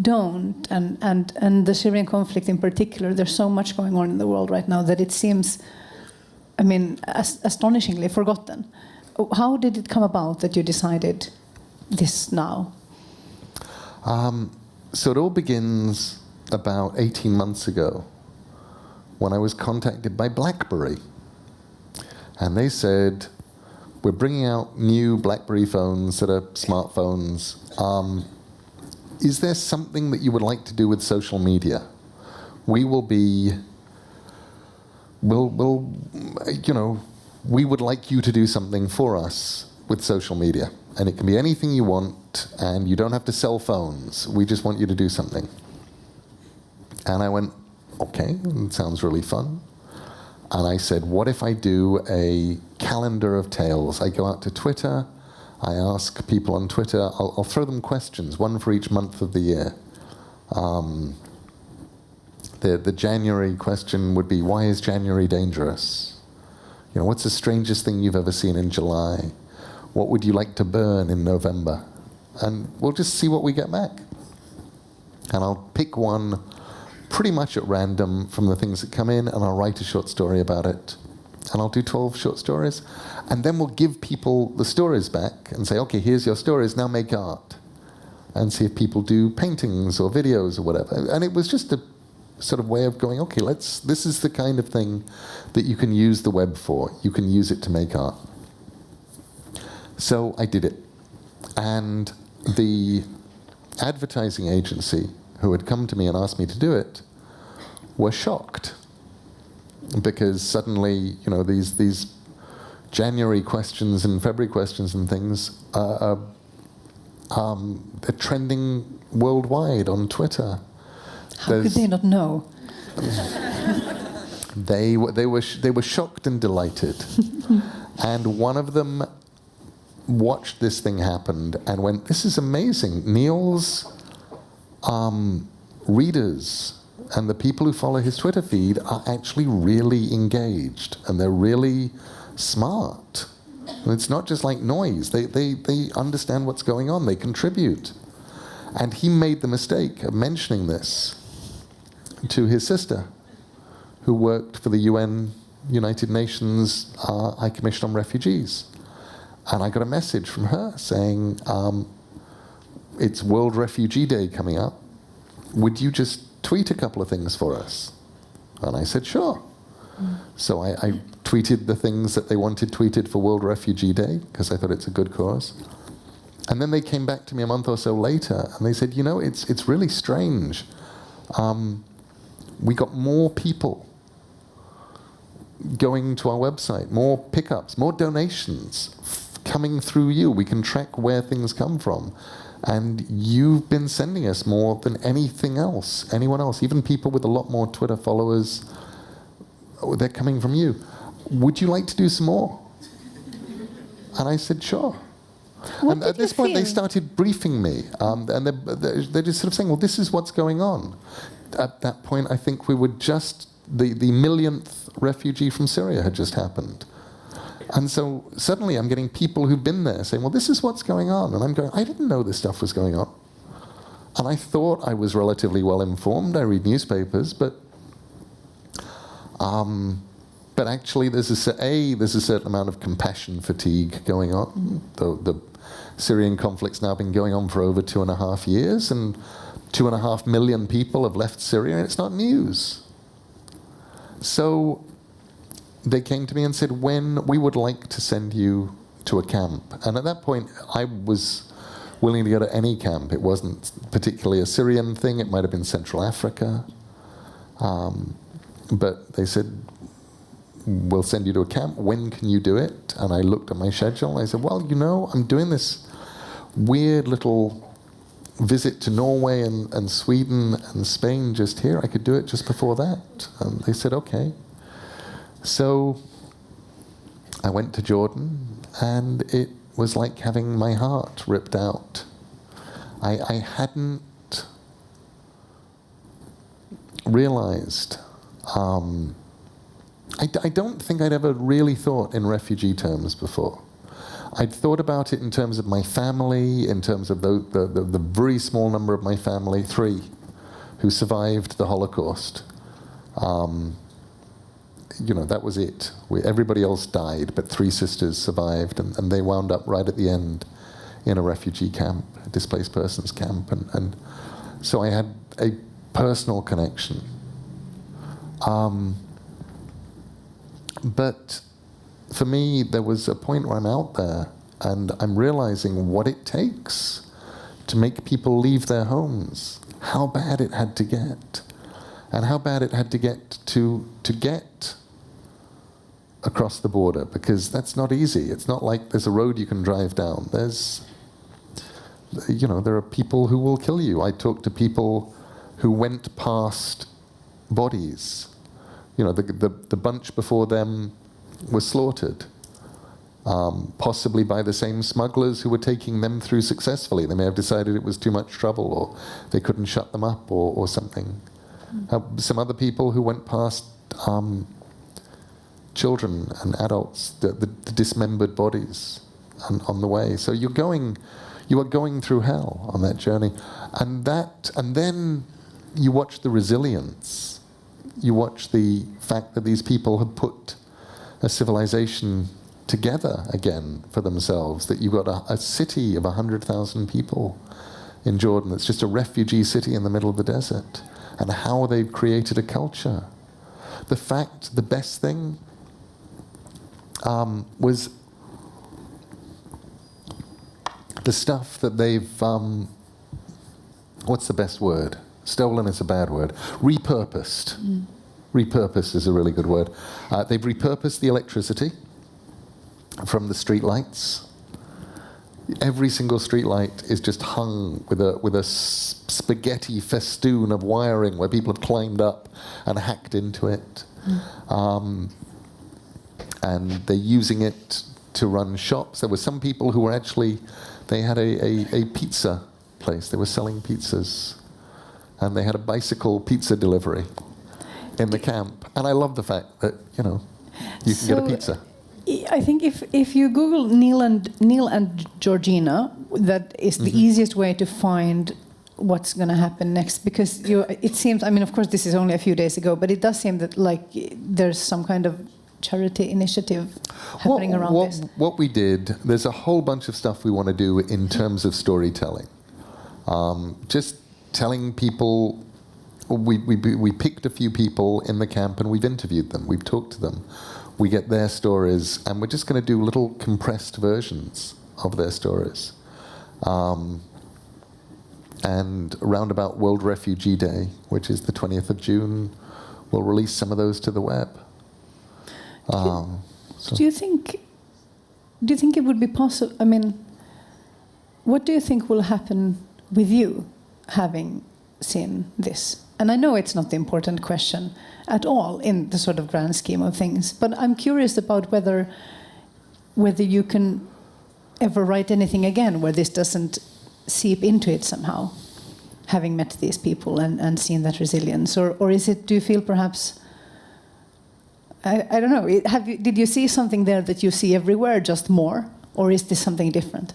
don't, and the Syrian conflict in particular. There's so much going on in the world right now that it seems, I mean, astonishingly forgotten. How did it come about that you decided this now? So it all begins about 18 months ago, when I was contacted by BlackBerry. And they said, we're bringing out new BlackBerry phones that are smartphones. Is there something that you would like to do with social media? We would like you to do something for us with social media. And it can be anything you want, and you don't have to sell phones. We just want you to do something. And I went, okay, it sounds really fun. And I said, what if I do a calendar of tales? I go out to Twitter, I ask people on Twitter, I'll throw them questions, one for each month of the year. The January question would be, why is January dangerous? You know, what's the strangest thing you've ever seen in July? What would you like to burn in November? And we'll just see what we get back. And I'll pick one pretty much at random from the things that come in, and I'll write a short story about it. And I'll do 12 short stories. And then we'll give people the stories back and say, okay, here's your stories, now make art. And see if people do paintings or videos or whatever. And it was just a sort of way of going, okay, this is the kind of thing that you can use the web for. You can use it to make art. So I did it. And the advertising agency who had come to me and asked me to do it were shocked, because suddenly, you know, these January questions and February questions and things are trending worldwide on Twitter. How could they not know? They were shocked and delighted. And one of them watched this thing happen and went, this is amazing. Neil's readers and the people who follow his Twitter feed are actually really engaged, and they're really smart. And it's not just like noise. They understand what's going on. They contribute. And he made the mistake of mentioning this to his sister, who worked for the UN United Nations High Commission on Refugees. And I got a message from her saying, it's World Refugee Day coming up. Would you just tweet a couple of things for us? And I said, sure. So I tweeted the things that they wanted tweeted for World Refugee Day, because I thought it's a good cause. And then they came back to me a month or so later, and they said, you know, it's really strange. We got more people going to our website, more pickups, more donations coming through you. We can track where things come from. And you've been sending us more than anything else, anyone else, even people with a lot more Twitter followers, they're coming from you. Would you like to do some more? And I said, sure. What And at this point, they started briefing me, and they're just sort of saying, well, this is what's going on. At that point, I think we were just, the millionth refugee from Syria had just happened. And so suddenly I'm getting people who've been there saying, well, this is what's going on. And I'm going, I didn't know this stuff was going on. And I thought I was relatively well informed. I read newspapers, but actually there's a certain amount of compassion fatigue going on. The Syrian conflict's now been going on for over 2.5 years, and 2.5 million people have left Syria, and it's not news. So they came to me and said, when we would like to send you to a camp. And at that point, I was willing to go to any camp. It wasn't particularly a Syrian thing. It might have been Central Africa. But they said, we'll send you to a camp. When can you do it? And I looked at my schedule. I said, well, you know, I'm doing this weird little visit to Norway and Sweden and Spain just here. I could do it just before that. And they said, okay. So I went to Jordan, and it was like having my heart ripped out. I hadn't realized, I don't think I'd ever really thought in refugee terms before. I'd thought about it in terms of my family, in terms of the very small number of my family, 3, who survived the Holocaust. You know, that was it. Everybody else died, but 3 sisters survived, and they wound up right at the end in a refugee camp, a displaced persons camp. And so I had a personal connection. But for me, there was a point where I'm out there, and I'm realizing what it takes to make people leave their homes, how bad it had to get, and how bad it had to get to get across the border, because that's not easy. It's not like there's a road you can drive down. There are people who will kill you. I talked to people who went past bodies. You know, the bunch before them was slaughtered, possibly by the same smugglers who were taking them through successfully. They may have decided it was too much trouble, or they couldn't shut them up, or something. Some other people who went past children and adults, the dismembered bodies on the way. So you are going through hell on that journey. And then you watch the resilience. You watch the fact that these people have put a civilization together again for themselves, that you've got a city of 100,000 people in Jordan. It's just a refugee city in the middle of the desert. And how they've created a culture. The best thing was the stuff that they've, what's the best word? Stolen is a bad word. Repurposed. Repurposed is a really good word. They've repurposed the electricity from the street lights. Every single street light is just hung with a spaghetti festoon of wiring where people have climbed up and hacked into it. And they're using it to run shops. There were some people who were actually, they had a pizza place. They were selling pizzas. And they had a bicycle pizza delivery in the camp. And I love the fact that, you can get a pizza. I think if you Google Neil and Georgina, that is the easiest way to find what's going to happen next, because it seems, I mean, of course this is only a few days ago, but it does seem that like there's some kind of charity initiative happening around this? What we did, there's a whole bunch of stuff we want to do in terms of storytelling. Just telling people, we picked a few people in the camp and we've interviewed them, we've talked to them. We get their stories and we're just going to do little compressed versions of their stories. And around about World Refugee Day, which is the 20th of June, we'll release some of those to the web. Do you think it would be possible? I mean, what do you think will happen with you having seen this? And I know it's not the important question at all in the sort of grand scheme of things, but I'm curious about whether you can ever write anything again where this doesn't seep into it somehow, having met these people and seen that resilience, or is it? Do you feel perhaps? I don't know. Did you see something there that you see everywhere, just more, or is this something different?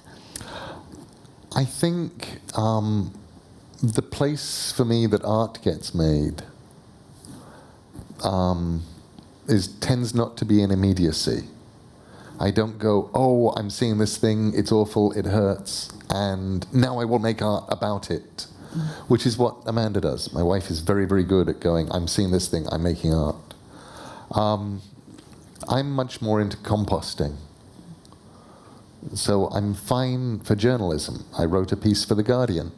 I think the place for me that art gets made tends not to be in immediacy. I don't go, oh, I'm seeing this thing, it's awful, it hurts, and now I will make art about it, which is what Amanda does. My wife is very, very good at going, I'm seeing this thing, I'm making art. I'm much more into composting. So I'm fine for journalism. I wrote a piece for The Guardian.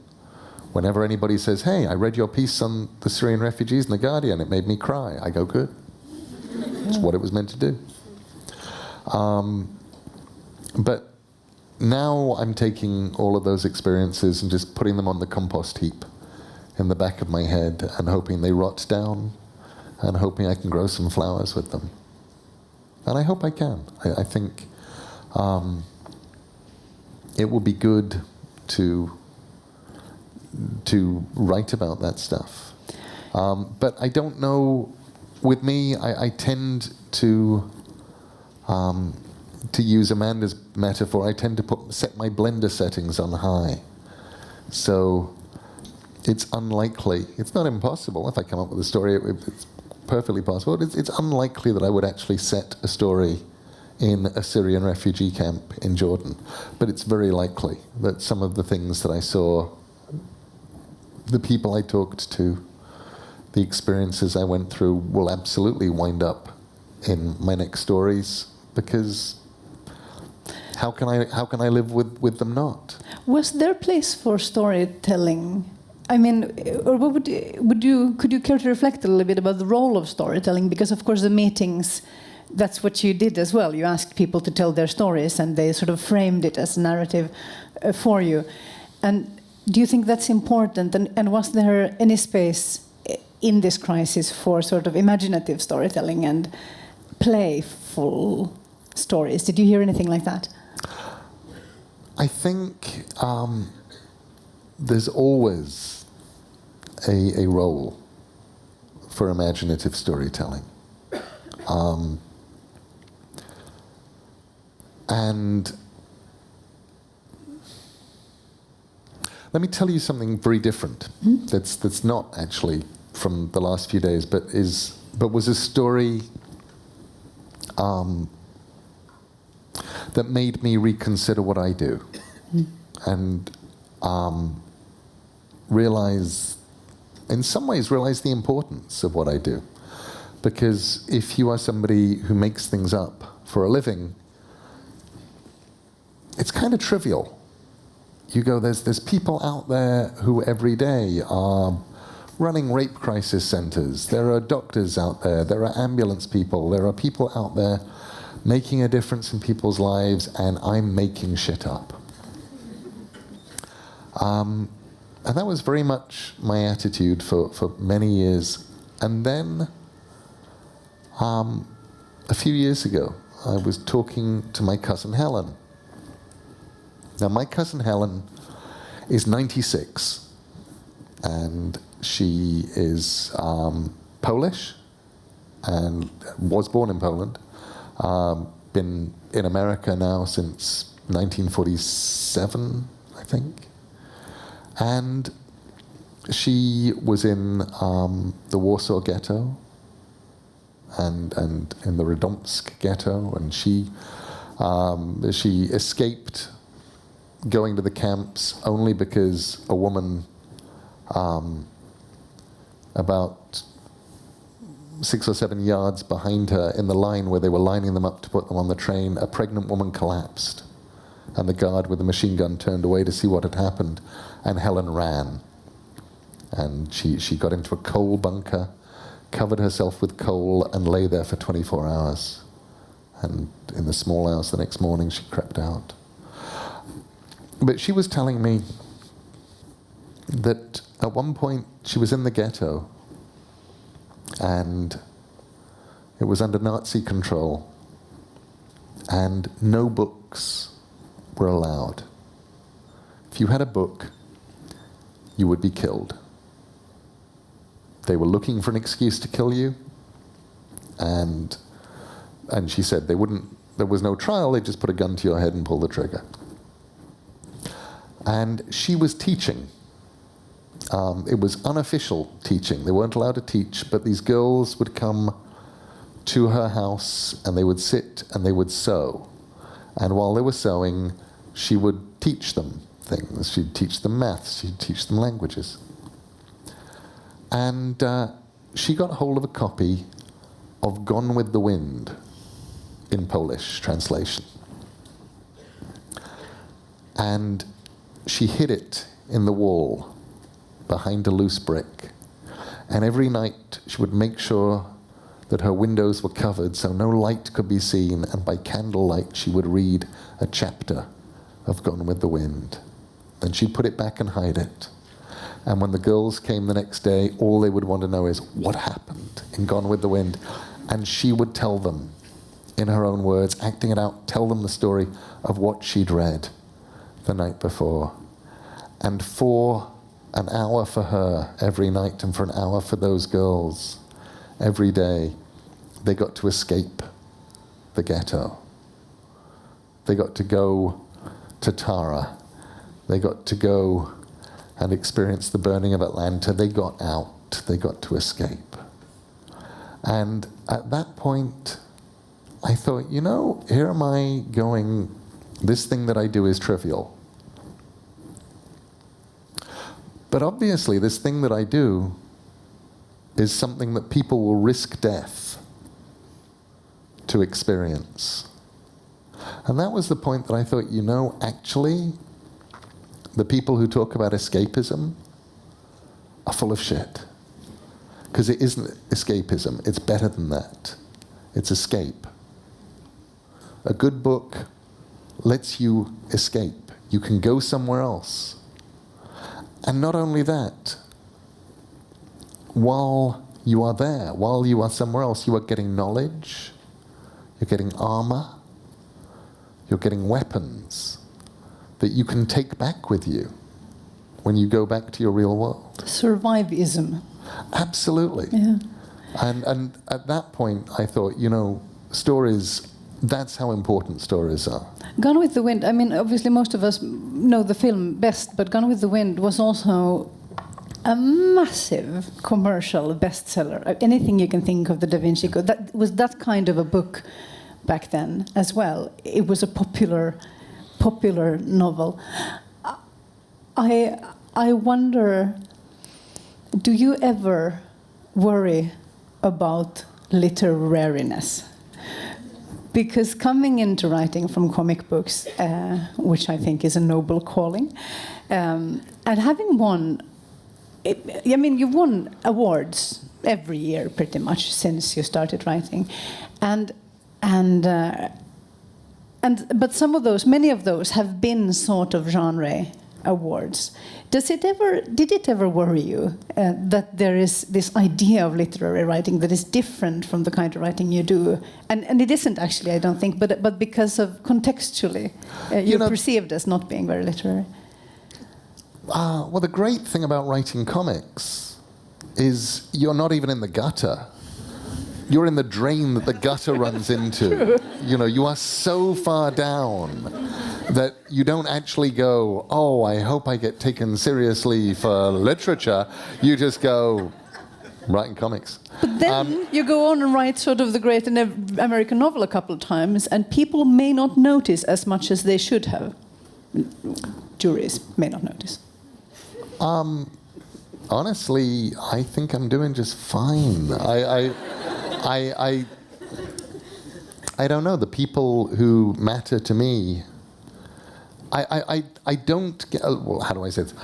Whenever anybody says, hey, I read your piece on the Syrian refugees in The Guardian, it made me cry, I go, good. It's what it was meant to do. But now I'm taking all of those experiences and just putting them on the compost heap in the back of my head and hoping they rot down and hoping I can grow some flowers with them. And I hope I can. I think it will be good to write about that stuff. But I don't know, with me, I tend to use Amanda's metaphor, I tend to set my blender settings on high. So it's unlikely, it's not impossible. If I come up with a story, it's perfectly possible. It's unlikely that I would actually set a story in a Syrian refugee camp in Jordan. But it's very likely that some of the things that I saw, the people I talked to, the experiences I went through will absolutely wind up in my next stories, because how can I live with them not? Was there a place for storytelling? I mean, or could you care to reflect a little bit about the role of storytelling? Because of course the meetings, that's what you did as well. You asked people to tell their stories and they sort of framed it as a narrative for you. And do you think that's important? And was there any space in this crisis for sort of imaginative storytelling and playful stories? Did you hear anything like that? I think there's always a role for imaginative storytelling. And let me tell you something very different. That's not actually from the last few days, but was a story that made me reconsider what I do, and realize the importance of what I do. Because if you are somebody who makes things up for a living, it's kind of trivial. You go, there's people out there who every day are running rape crisis centers. There are doctors out there. There are ambulance people. There are people out there making a difference in people's lives, and I'm making shit up. And that was very much my attitude for many years. And then, a few years ago, I was talking to my cousin Helen. Now, my cousin Helen is 96, and she is Polish, and was born in Poland. Been in America now since 1947, I think. And she was in the Warsaw Ghetto, and in the Radomsk ghetto, and she escaped going to the camps only because a woman about 6 or 7 yards behind her in the line where they were lining them up to put them on the train, a pregnant woman collapsed, and the guard with the machine gun turned away to see what had happened, and Helen ran. And she got into a coal bunker, covered herself with coal, and lay there for 24 hours. And in the small hours the next morning, she crept out. But she was telling me that at one point she was in the ghetto, and it was under Nazi control, and no books were allowed. If you had a book, you would be killed. They were looking for an excuse to kill you, and she said there was no trial, they just put a gun to your head and pull the trigger. And she was teaching. It was unofficial teaching. They weren't allowed to teach, but these girls would come to her house and they would sit and they would sew. And while they were sewing, she would teach them things. She'd teach them maths, she'd teach them languages. And she got hold of a copy of Gone with the Wind in Polish translation. And she hid it in the wall behind a loose brick. And every night she would make sure that her windows were covered so no light could be seen, and by candlelight she would read a chapter of Gone with the Wind. Then she'd put it back and hide it. And when the girls came the next day, all they would want to know is what happened in Gone with the Wind. And she would tell them, in her own words, acting it out, tell them the story of what she'd read the night before. And for an hour for her every night, and for an hour for those girls every day, they got to escape the ghetto. They got to go to Tara. They got to go and experience the burning of Atlanta. They got out. They got to escape. And at that point, I thought, here am I going, this thing that I do is trivial. But obviously, this thing that I do is something that people will risk death to experience. And that was the point that I thought, actually, the people who talk about escapism are full of shit. Because it isn't escapism, it's better than that. It's escape. A good book lets you escape. You can go somewhere else. And not only that, while you are there, while you are somewhere else, you are getting knowledge, you're getting armor, you're getting weapons that you can take back with you when you go back to your real world. Survivism. Absolutely. Yeah. And at that point, I thought, stories, that's how important stories are. Gone with the Wind, obviously most of us know the film best, but Gone with the Wind was also a massive commercial bestseller. Anything you can think of the Da Vinci Code, that was that kind of a book back then as well. It was a popular novel. I wonder, do you ever worry about literariness? Because coming into writing from comic books, which I think is a noble calling, and having won, you've won awards every year pretty much since you started writing, but many of those have been sort of genre awards. Did it ever worry you that there is this idea of literary writing that is different from the kind of writing you do? And it isn't actually, I don't think, but because of contextually, you're perceived as not being very literary. Well, the great thing about writing comics is you're not even in the gutter. You're in the drain that the gutter runs into. You are so far down that you don't actually go, I hope I get taken seriously for literature. You just go, writing comics. But then you go on and write sort of the great American novel a couple of times, and people may not notice as much as they should have. Juries may not notice. Honestly, I think I'm doing just fine. I don't know. The people who matter to me, I don't get. Well, how do I say this?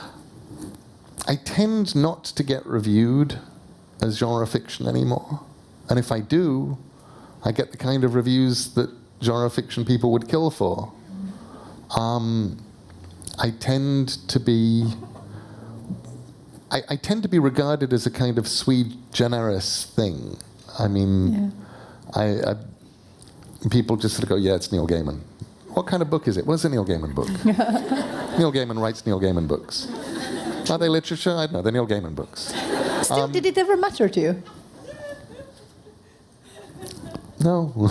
I tend not to get reviewed as genre fiction anymore, and if I do, I get the kind of reviews that genre fiction people would kill for. I tend to be regarded as a kind of sui generis thing. I mean, I people just sort of go, yeah, it's Neil Gaiman. What kind of book is it? What's a Neil Gaiman book? Neil Gaiman writes Neil Gaiman books. Are they literature? I don't know. They're Neil Gaiman books. Still, did it ever matter to you? No.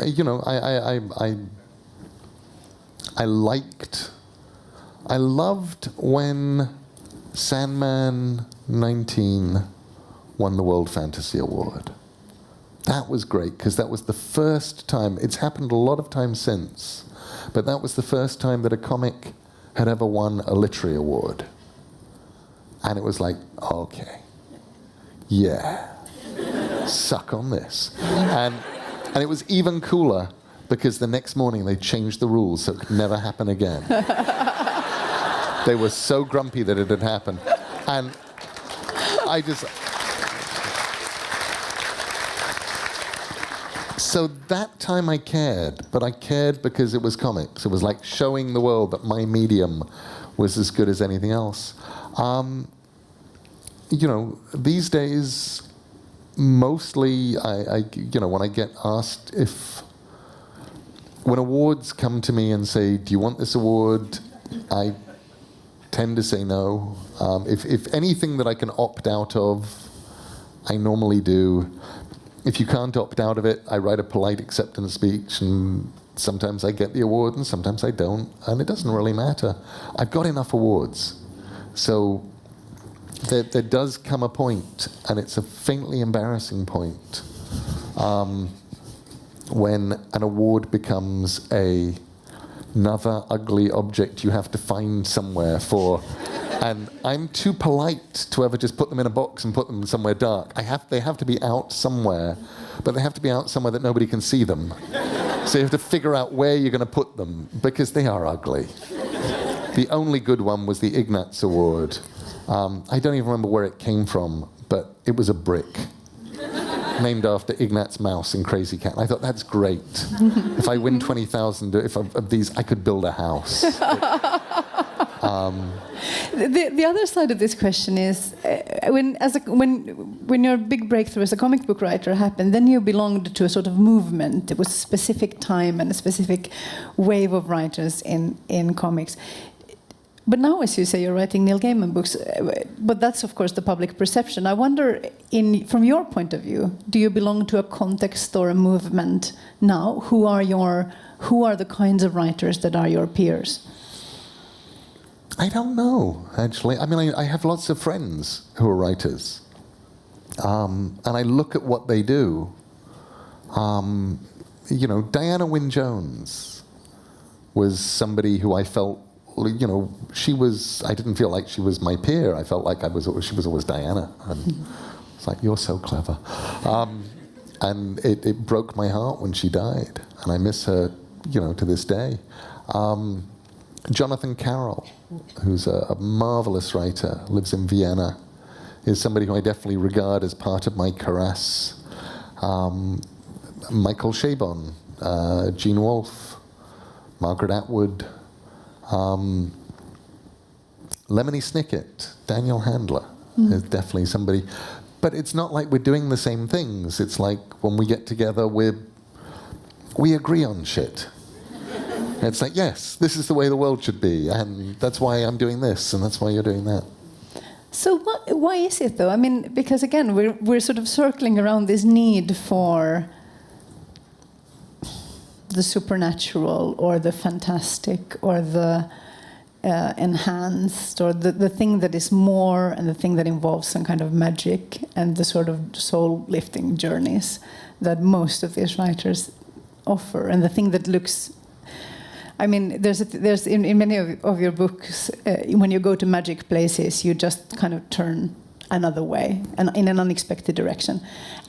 You know, I loved when Sandman 19 won the World Fantasy Award. That was great, because that was the first time, it's happened a lot of times since, but that was the first time that a comic had ever won a literary award. And it was like, okay, yeah, suck on this. And it was even cooler, because the next morning they changed the rules so it could never happen again. They were so grumpy that it had happened. And so that time I cared, but I cared because it was comics. It was like showing the world that my medium was as good as anything else. You know, these days, mostly, you know, when I get asked when awards come to me and say, do you want this award? I tend to say no. If anything that I can opt out of, I normally do. If you can't opt out of it, I write a polite acceptance speech, and sometimes I get the award and sometimes I don't, and it doesn't really matter. I've got enough awards. So there does come a point, and it's a faintly embarrassing point, when an award becomes another ugly object you have to find somewhere for. And I'm too polite to ever just put them in a box and put them somewhere dark. They have to be out somewhere, but they have to be out somewhere that nobody can see them. So you have to figure out where you're going to put them, because they are ugly. The only good one was the Ignatz Award. I don't even remember where it came from, but it was a brick named after Ignatz Mouse in Crazy Cat. And I thought, that's great. If I win 20,000 of these, I could build a house. The other side of this question is, when your big breakthrough as a comic book writer happened, then you belonged to a sort of movement. It was a specific time and a specific wave of writers in comics. But now, as you say, you're writing Neil Gaiman books, but that's of course the public perception. I wonder, from your point of view, do you belong to a context or a movement now? Who are the kinds of writers that are your peers? I don't know, actually. I mean, I have lots of friends who are writers, and I look at what they do. You know, Diana Wynne Jones was somebody who I felt, you know, I didn't feel like she was my peer. I felt like she was always Diana. And it's like, you're so clever. And it broke my heart when she died, and I miss her, you know, to this day. Jonathan Carroll, who's a marvelous writer, lives in Vienna, is somebody who I definitely regard as part of my caress. Michael Chabon, Gene Wolfe, Margaret Atwood, Lemony Snicket, Daniel Handler is definitely somebody. But it's not like we're doing the same things. It's like when we get together, we agree on shit. It's like, yes, this is the way the world should be, and that's why I'm doing this, and that's why you're doing that. So why is it, though? I mean, because again, we're sort of circling around this need for the supernatural or the fantastic or the enhanced, or the thing that is more, and the thing that involves some kind of magic, and the sort of soul-lifting journeys that most of these writers offer, and the thing that looks... I mean, there's in many of your books, when you go to magic places, you just kind of turn another way and in an unexpected direction.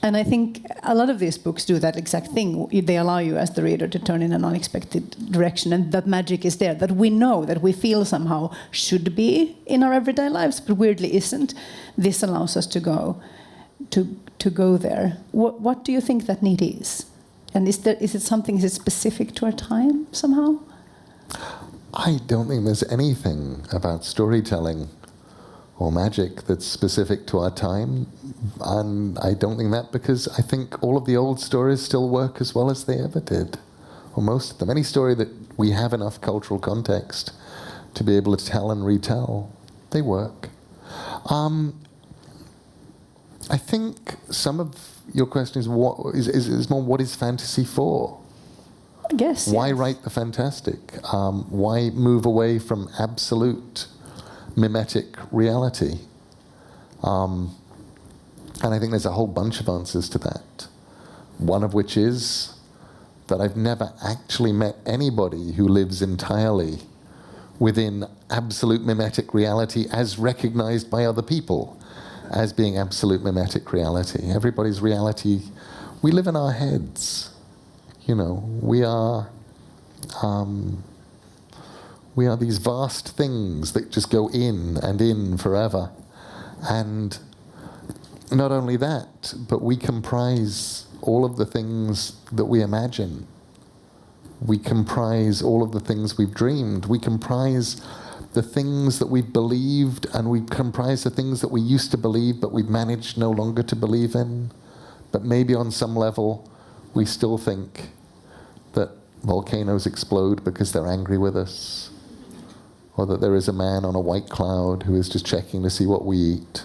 And I think a lot of these books do that exact thing. They allow you as the reader to turn in an unexpected direction, and that magic is there, that we know, that we feel somehow should be in our everyday lives, but weirdly isn't. This allows us to go there. What do you think that need is? And is it specific to our time somehow? I don't think there's anything about storytelling or magic that's specific to our time, and I don't think that, because I think all of the old stories still work as well as they ever did, or most of them. Any story that we have enough cultural context to be able to tell and retell, they work. I think some of your question is more what is fantasy for? I guess. Why write the fantastic? Why move away from absolute mimetic reality? And I think there's a whole bunch of answers to that. One of which is that I've never actually met anybody who lives entirely within absolute mimetic reality as recognized by other people as being absolute mimetic reality. Everybody's reality, we live in our heads. You know, we are these vast things that just go in and in forever. And not only that, but we comprise all of the things that we imagine. We comprise all of the things we've dreamed. We comprise the things that we've believed, and we comprise the things that we used to believe but we've managed no longer to believe in. But maybe on some level we still think that volcanoes explode because they're angry with us, or that there is a man on a white cloud who is just checking to see what we eat.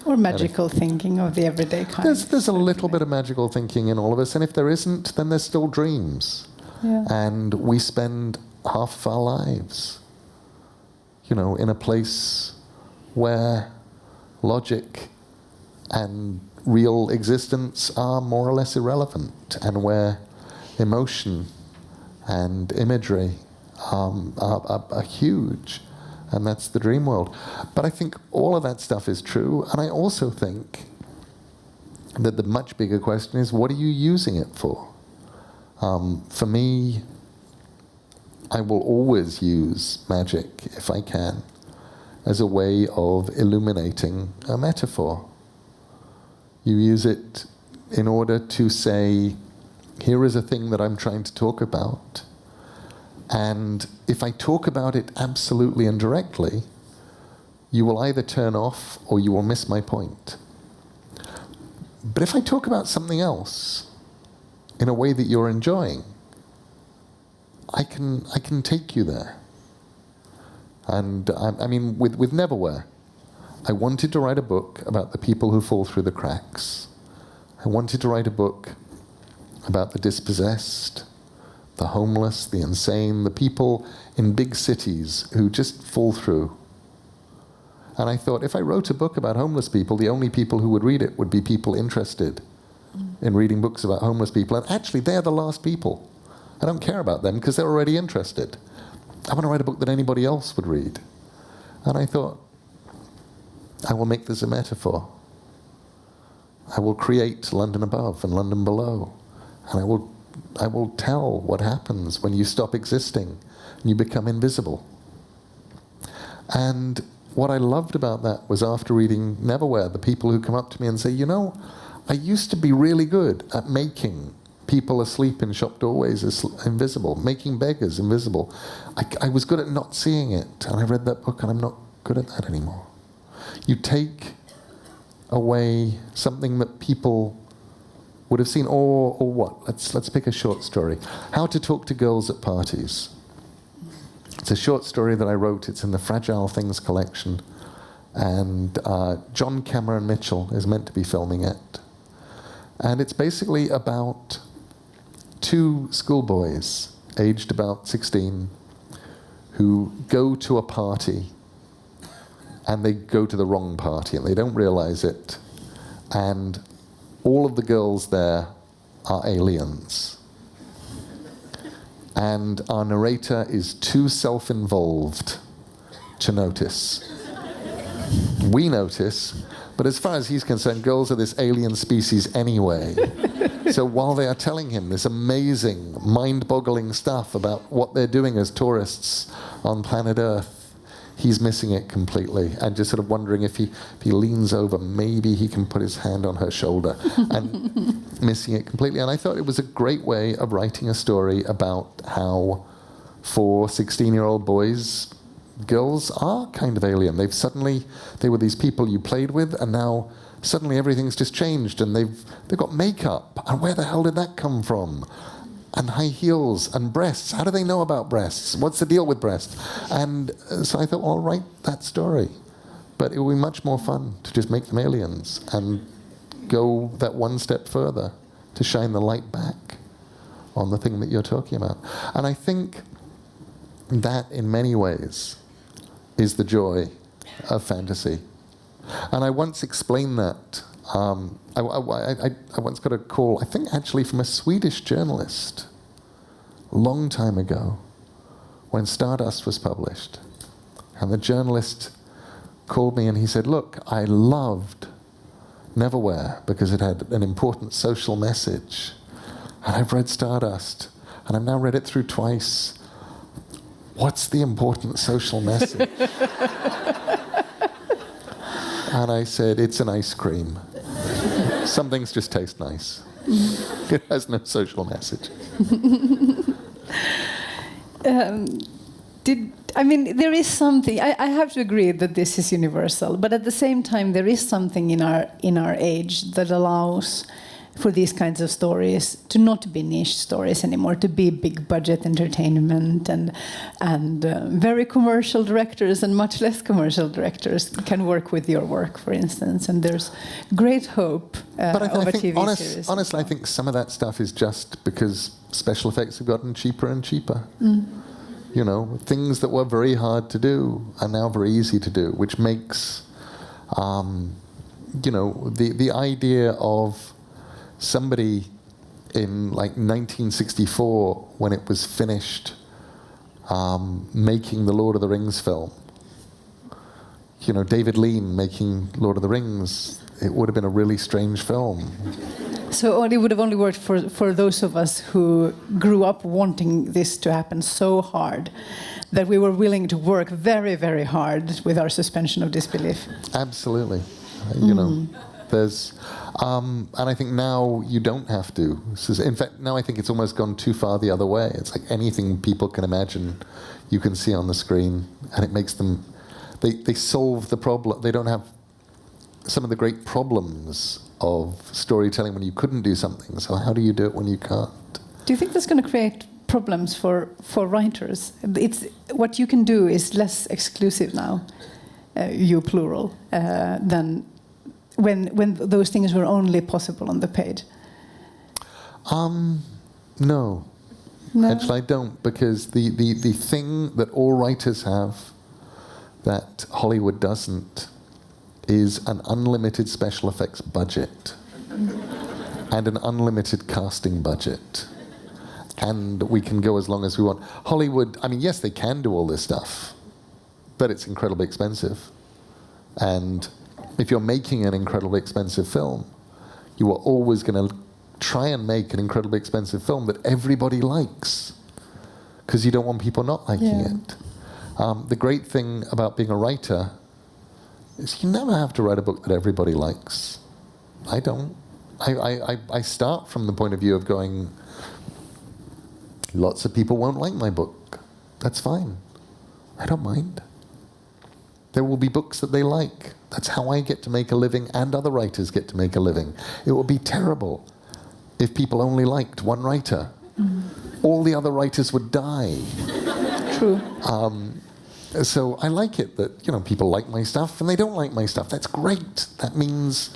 Or magical thinking of the everyday kind. There's a little bit of magical thinking in all of us, and if there isn't, then there's still dreams. Yeah. And we spend half of our lives, you know, in a place where logic and real existence are more or less irrelevant, and where emotion and imagery are huge, and that's the dream world. But I think all of that stuff is true, and I also think that the much bigger question is, what are you using it for? For me, I will always use magic, if I can, as a way of illuminating a metaphor. You use it in order to say, here is a thing that I'm trying to talk about, and if I talk about it absolutely and directly, you will either turn off or you will miss my point. But if I talk about something else in a way that you're enjoying, I can take you there. And I mean, with Neverwhere, I wanted to write a book about the people who fall through the cracks. I wanted to write a book about the dispossessed, the homeless, the insane, the people in big cities who just fall through. And I thought, if I wrote a book about homeless people, the only people who would read it would be people interested in reading books about homeless people. And actually, they're the last people. I don't care about them because they're already interested. I want to write a book that anybody else would read. And I thought, I will make this a metaphor. I will create London above and London below. And I will tell what happens when you stop existing and you become invisible. And what I loved about that was, after reading Neverwhere, the people who come up to me and say, you know, I used to be really good at making people asleep in shop doorways invisible, making beggars invisible. I was good at not seeing it, and I read that book and I'm not good at that anymore. You take away something that people would have seen, or what? Let's pick a short story. How to Talk to Girls at Parties. It's a short story that I wrote. It's in the Fragile Things collection, and John Cameron Mitchell is meant to be filming it. And it's basically about two schoolboys, aged about 16, who go to a party and they go to the wrong party and they don't realize it, and all of the girls there are aliens. And our narrator is too self-involved to notice. We notice, but as far as he's concerned, girls are this alien species anyway. So while they are telling him this amazing, mind-boggling stuff about what they're doing as tourists on planet Earth, he's missing it completely and just sort of wondering if he leans over, maybe he can put his hand on her shoulder, and missing it completely. And I thought it was a great way of writing a story about how for 16-year-old boys, girls are kind of alien. They were these people you played with, and now suddenly everything's just changed, and they've got makeup, and where the hell did that come from? And high heels and breasts. How do they know about breasts? What's the deal with breasts? And so I thought, well, I'll write that story. But it will be much more fun to just make them aliens and go that one step further to shine the light back on the thing that you're talking about. And I think that, in many ways, is the joy of fantasy. And I once explained that. I once got a call, I think actually from a Swedish journalist, a long time ago, when Stardust was published. And the journalist called me and he said, look, I loved Neverwhere because it had an important social message. And I've read Stardust, and I've now read it through twice. What's the important social message? And I said, it's an ice cream. Some things just taste nice. It has no social message. There is something. I have to agree that this is universal, but at the same time, there is something in our age that allows for these kinds of stories to not be niche stories anymore, to be big budget entertainment, and very commercial directors and much less commercial directors can work with your work, for instance. And there's great hope of a TV series. Honestly, I think some of that stuff is just because special effects have gotten cheaper and cheaper. You know, things that were very hard to do are now very easy to do, which makes, the idea of somebody in like 1964, when it was finished, making the Lord of the Rings film. You know, David Lean making Lord of the Rings, it would have been a really strange film. So it would have only worked for those of us who grew up wanting this to happen so hard that we were willing to work very, very hard with our suspension of disbelief. Absolutely. You know, there's... and I think now you don't have to. In fact, now I think it's almost gone too far the other way. It's like anything people can imagine you can see on the screen, and it makes them... They solve the problem. They don't have some of the great problems of storytelling when you couldn't do something. So how do you do it when you can't? Do you think that's going to create problems for writers? What you can do is less exclusive now, you plural, than when those things were only possible on the page? No. Actually, I don't, because the thing that all writers have that Hollywood doesn't is an unlimited special effects budget and an unlimited casting budget. And we can go as long as we want. Hollywood, I mean, yes, they can do all this stuff, but it's incredibly expensive. And if you're making an incredibly expensive film, you are always going to try and make an incredibly expensive film that everybody likes, because you don't want people not liking it. The great thing about being a writer is you never have to write a book that everybody likes. I don't. I start from the point of view of going, lots of people won't like my book. That's fine. I don't mind. There will be books that they like. That's how I get to make a living, and other writers get to make a living. It would be terrible if people only liked one writer. All the other writers would die. True. So I like it that, people like my stuff and they don't like my stuff. That's great. That means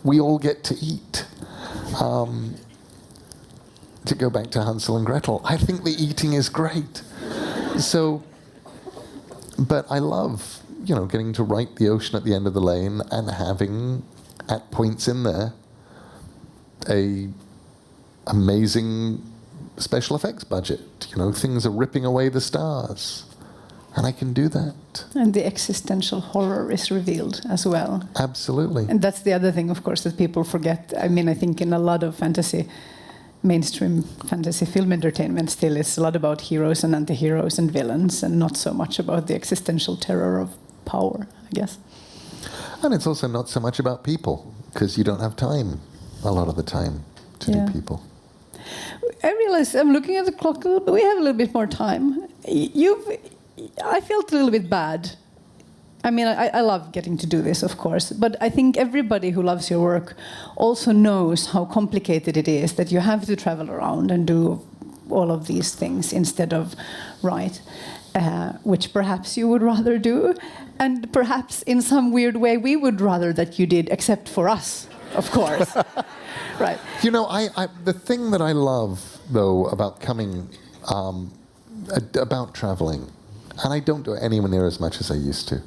we all get to eat. To go back to Hansel and Gretel, I think the eating is great. So But I love, getting to write the ocean at the end of the lane and having, at points in there, a amazing special effects budget. Things are ripping away the stars. And I can do that. And the existential horror is revealed as well. Absolutely. And that's the other thing, of course, that people forget. I mean, I think in a lot of mainstream fantasy film entertainment still is a lot about heroes and anti-heroes and villains, and not so much about the existential terror of power, I guess. And it's also not so much about people, because you don't have time a lot of the time to do people. I realize, I'm looking at the clock a little bit, we have a little bit more time. I felt a little bit bad. I mean, I love getting to do this, of course, but I think everybody who loves your work also knows how complicated it is, that you have to travel around and do all of these things instead of write, which perhaps you would rather do, and perhaps in some weird way we would rather that you did, except for us, of course. Right. The thing that I love, though, about coming, about traveling, and I don't do it anywhere near as much as I used to,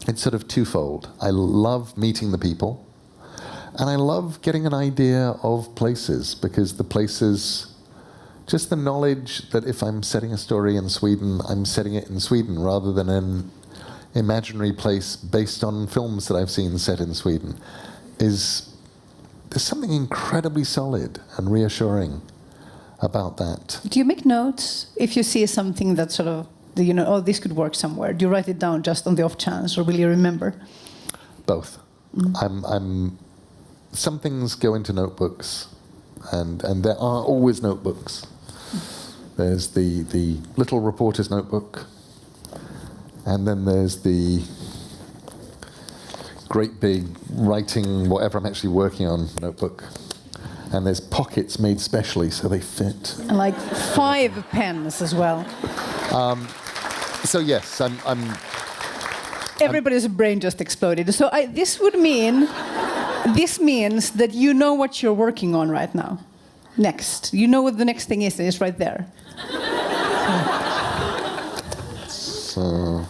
it's sort of twofold. I love meeting the people, and I love getting an idea of places, because the places, just the knowledge that if I'm setting a story in Sweden, I'm setting it in Sweden rather than an imaginary place based on films that I've seen set in Sweden, there's something incredibly solid and reassuring about that. Do you make notes if you see something that sort of, this could work somewhere? Do you write it down just on the off chance, or will you remember? Both. Some things go into notebooks, and there are always notebooks. There's the little reporter's notebook, and then there's the great big writing whatever I'm actually working on notebook. And there's pockets made specially so they fit. And like 5 pens as well. So yes, Everybody's brain just exploded. So this means that you know what you're working on right now. Next. You know what the next thing is, and it's right there. So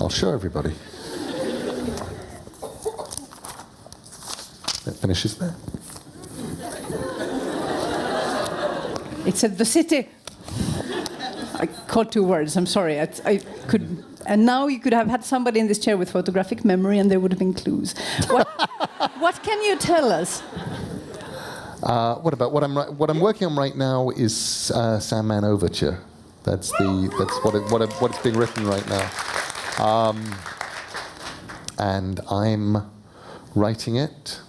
I'll show everybody. It finishes there. It said the city. I caught 2 words. I'm sorry. I could. And now you could have had somebody in this chair with photographic memory, and there would have been clues. What can you tell us? What I'm working on right now is Sandman Overture. That's what's being written right now, and I'm writing it.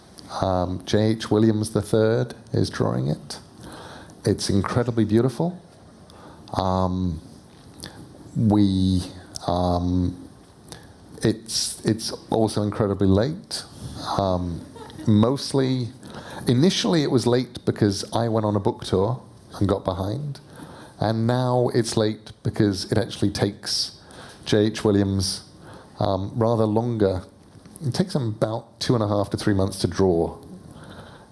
J.H. Williams III is drawing it. It's incredibly beautiful. It's also incredibly late. Initially it was late because I went on a book tour and got behind, and now it's late because it actually takes J.H. Williams rather longer. It takes him about 2.5 to 3 months to draw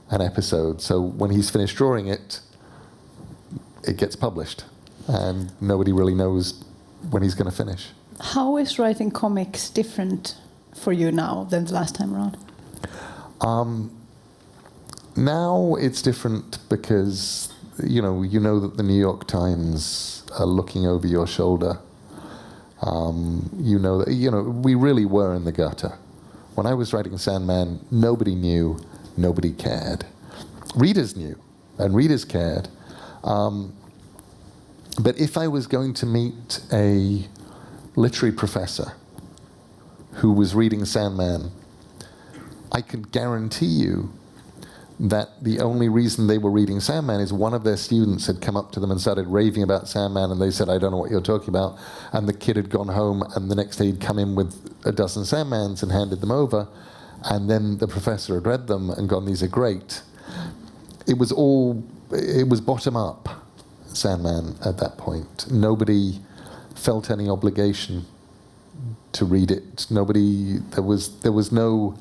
an episode. So when he's finished drawing it, it gets published, and nobody really knows when he's going to finish. How is writing comics different for you now than the last time around? Now it's different because you know that the New York Times are looking over your shoulder. We really were in the gutter. When I was writing Sandman, nobody knew, nobody cared. Readers knew, and readers cared. But if I was going to meet a literary professor who was reading Sandman, I could guarantee you that the only reason they were reading Sandman is one of their students had come up to them and started raving about Sandman, and they said, "I don't know what you're talking about." And the kid had gone home, and the next day he'd come in with a dozen Sandmans and handed them over, and then the professor had read them and gone, "These are great." It was bottom up, Sandman, at that point. Nobody felt any obligation to read it. There was no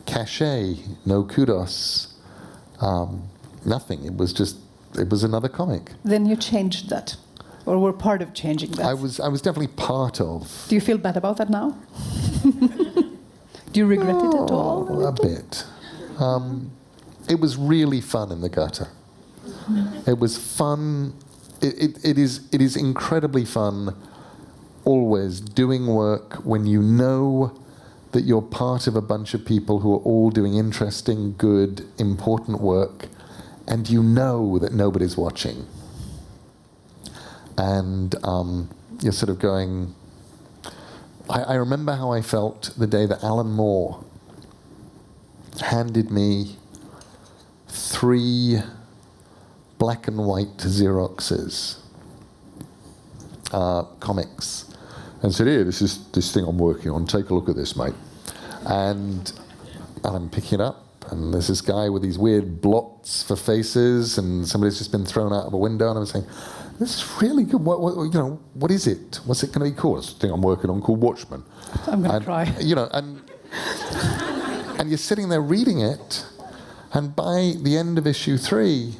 cachet, no kudos, nothing. It was another comic. Then you changed that. or were part of changing that? I was definitely part of. Do you feel bad about that now? Do you regret it at all? A bit. It was really fun in the gutter. It was fun. It is incredibly fun always doing work when you know that you're part of a bunch of people who are all doing interesting, good, important work, and you know that nobody's watching. And you're sort of going... I remember how I felt the day that Alan Moore handed me 3 black and white Xeroxes, comics, and said, "Here, this is this thing I'm working on. Take a look at this, mate." And I'm picking it up, and there's this guy with these weird blots for faces, and somebody's just been thrown out of a window, and I'm saying, "This is really good. What is it? What's it going to be called?" It's the thing I'm working on called Watchmen. I'm going to cry. And you're sitting there reading it, and by the end of issue 3,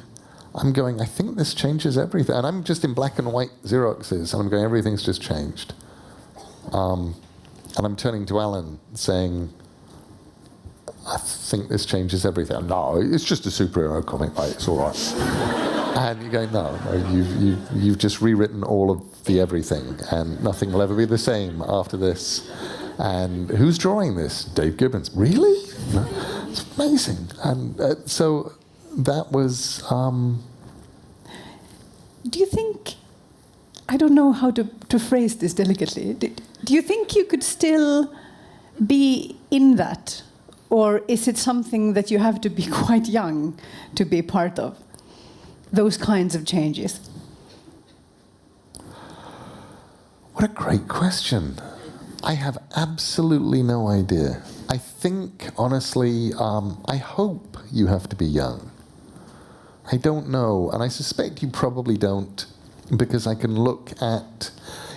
I'm going, I think this changes everything. And I'm just in black and white Xeroxes, and I'm going, everything's just changed. And I'm turning to Alan saying, I think this changes everything. No, it's just a superhero comic, mate. It's all right. And you go, no, you've just rewritten all of the everything, and nothing will ever be the same after this. And who's drawing this? Dave Gibbons. Really? No, it's amazing. And so that was... Do you think... I don't know how to phrase this delicately. Do you think you could still be in that? Or is it something that you have to be quite young to be part of? Those kinds of changes? What a great question. I have absolutely no idea. I think, honestly, I hope you have to be young. I don't know, and I suspect you probably don't, because I can look at,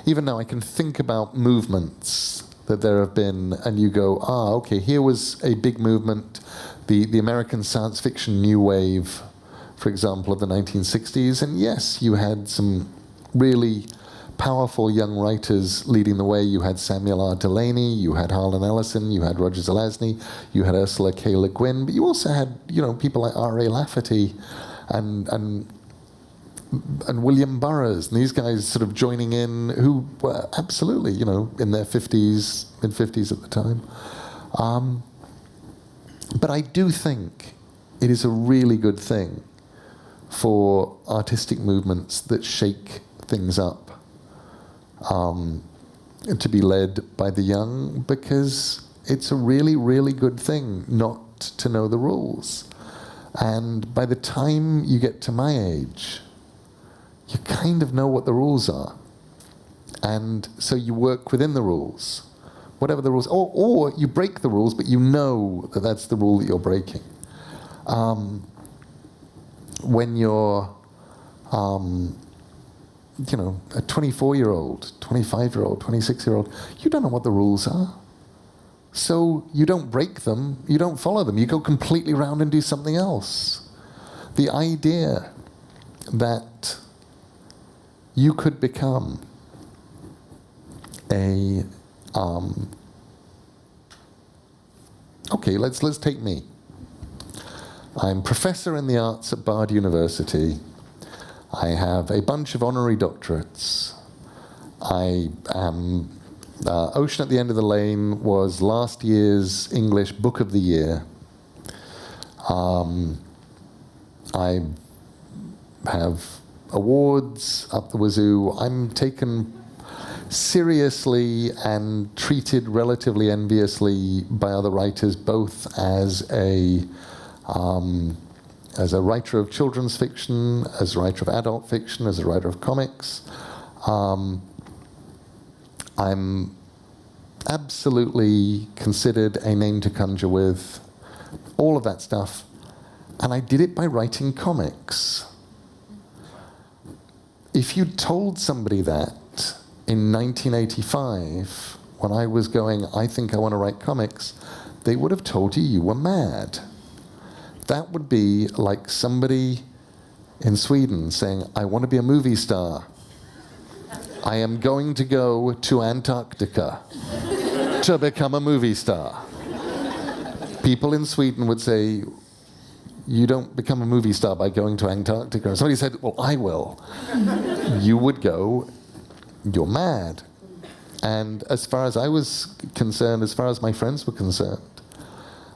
even now I can think about movements that there have been, and you go, okay, here was a big movement, the American science fiction new wave, for example, of the 1960s, and yes, you had some really powerful young writers leading the way. You had Samuel R. Delany, you had Harlan Ellison, you had Roger Zelazny, you had Ursula K. Le Guin, but you also had, people like R.A. Lafferty and William Burroughs, and these guys sort of joining in, who were absolutely, in their 50s, mid-50s at the time. But I do think it is a really good thing for artistic movements that shake things up to be led by the young, because it's a really, really good thing not to know the rules. And by the time you get to my age, you kind of know what the rules are. And so you work within the rules, whatever the rules, or you break the rules, but you know that that's the rule that you're breaking. When you're, a 24-year-old, 25-year-old, 26-year-old, you don't know what the rules are. So you don't break them, you don't follow them, you go completely around and do something else. The idea that you could become a, okay, let's take me. I'm professor in the arts at Bard University. I have a bunch of honorary doctorates. I am... Ocean at the End of the Lane was last year's English Book of the Year. I have awards up the wazoo. I'm taken seriously and treated relatively enviously by other writers, both as a writer of children's fiction, as a writer of adult fiction, as a writer of comics. I'm absolutely considered a name to conjure with, all of that stuff. And I did it by writing comics. If you'd told somebody that in 1985, when I was going, I think I want to write comics, they would have told you were mad. That would be like somebody in Sweden saying, I want to be a movie star. I am going to go to Antarctica to become a movie star. People in Sweden would say, you don't become a movie star by going to Antarctica. And somebody said, well, I will. You would go, you're mad. And as far as I was concerned, as far as my friends were concerned,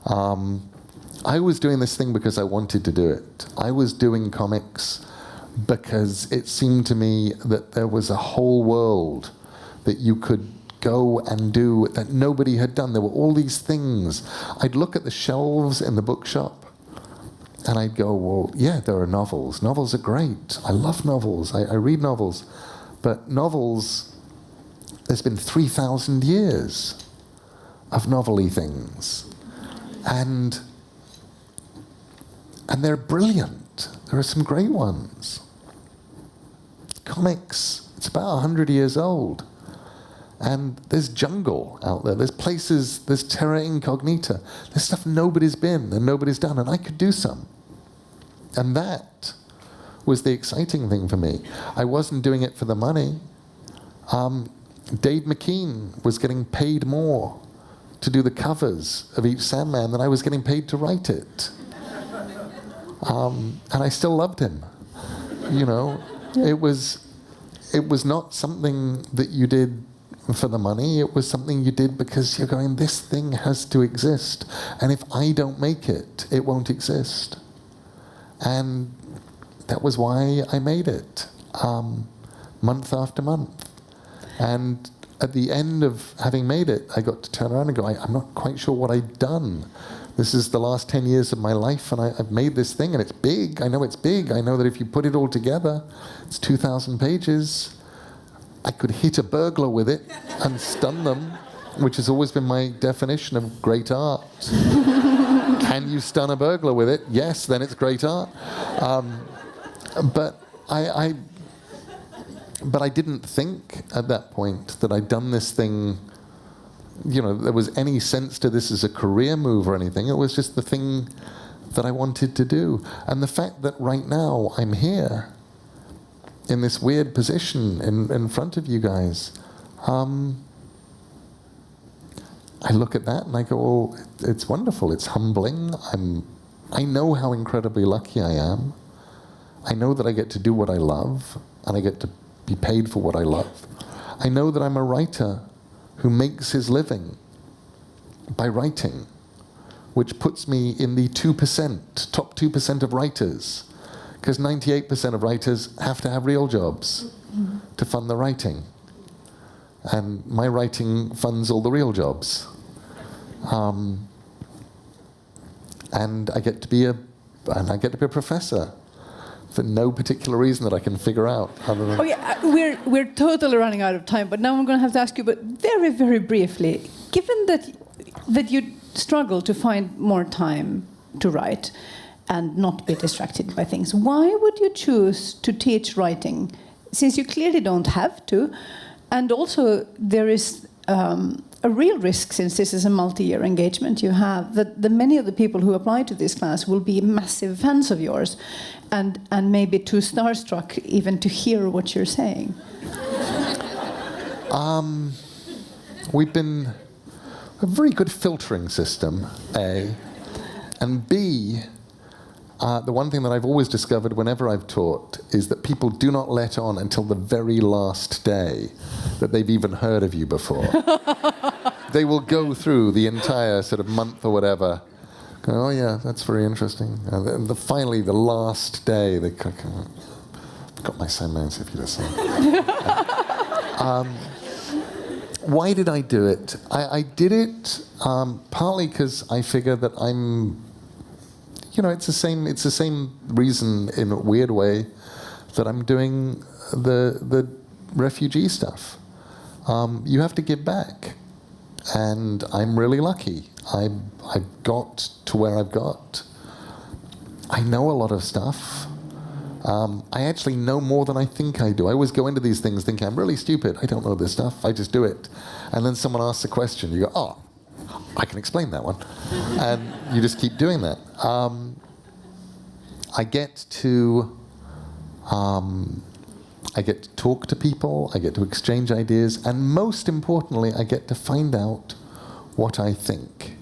I was doing this thing because I wanted to do it. I was doing comics because it seemed to me that there was a whole world that you could go and do that nobody had done. There were all these things. I'd look at the shelves in the bookshop and I'd go, well, yeah, there are novels. Novels are great. I love novels. I read novels. But novels, there's been 3,000 years of novelty things. And they're brilliant. There are some great ones. Comics, it's about 100 years old. And there's jungle out there. There's places, there's terra incognita. There's stuff nobody's been and nobody's done, and I could do some. And that was the exciting thing for me. I wasn't doing it for the money. Dave McKean was getting paid more to do the covers of each Sandman than I was getting paid to write it. And I still loved him. You know, it was not something that you did for the money. It was something you did because you're going, this thing has to exist. And if I don't make it, it won't exist. And that was why I made it, month after month. And at the end of having made it, I got to turn around and go, I'm not quite sure what I've done. This is the last 10 years of my life, and I've made this thing, and it's big. I know it's big. I know that if you put it all together, it's 2,000 pages. I could hit a burglar with it and stun them, which has always been my definition of great art. Can you stun a burglar with it? Yes, then it's great art. But I didn't think at that point that I'd done this thing, you know, there was any sense to this as a career move or anything. It was just the thing that I wanted to do. And the fact that right now I'm here in this weird position in front of you guys, I look at that and I go, oh, it's wonderful, it's humbling. I know how incredibly lucky I am. I know that I get to do what I love, and I get to be paid for what I love. I know that I'm a writer who makes his living by writing, which puts me in the top 2% of writers, because 98% of writers have to have real jobs to fund the writing. And my writing funds all the real jobs. And I get to be a professor for no particular reason that I can figure out. Other than we're totally running out of time, but now I'm going to have to ask you, but very, very briefly, given that you struggle to find more time to write and not be distracted by things, why would you choose to teach writing, since you clearly don't have to? And also, there is a real risk, since this is a multi-year engagement you have, that many of the people who apply to this class will be massive fans of yours and maybe too starstruck even to hear what you're saying. We've been a very good filtering system, A. And B, the one thing that I've always discovered whenever I've taught is that people do not let on until the very last day that they've even heard of you before. They will go through the entire sort of month or whatever, go, oh yeah, that's very interesting. And finally, the last day, they got my Sandman if you listen. Why did I do it? I did it partly because I figure that I'm, you know, it's the same reason in a weird way that I'm doing the refugee stuff. You have to give back, and I'm really lucky. I got to where I've got. I know a lot of stuff. I actually know more than I think I do. I always go into these things thinking I'm really stupid. I don't know this stuff. I just do it. And then someone asks a question. You go, oh, I can explain that one. And you just keep doing that. I get to I get to talk to people, I get to exchange ideas, and most importantly, I get to find out what I think.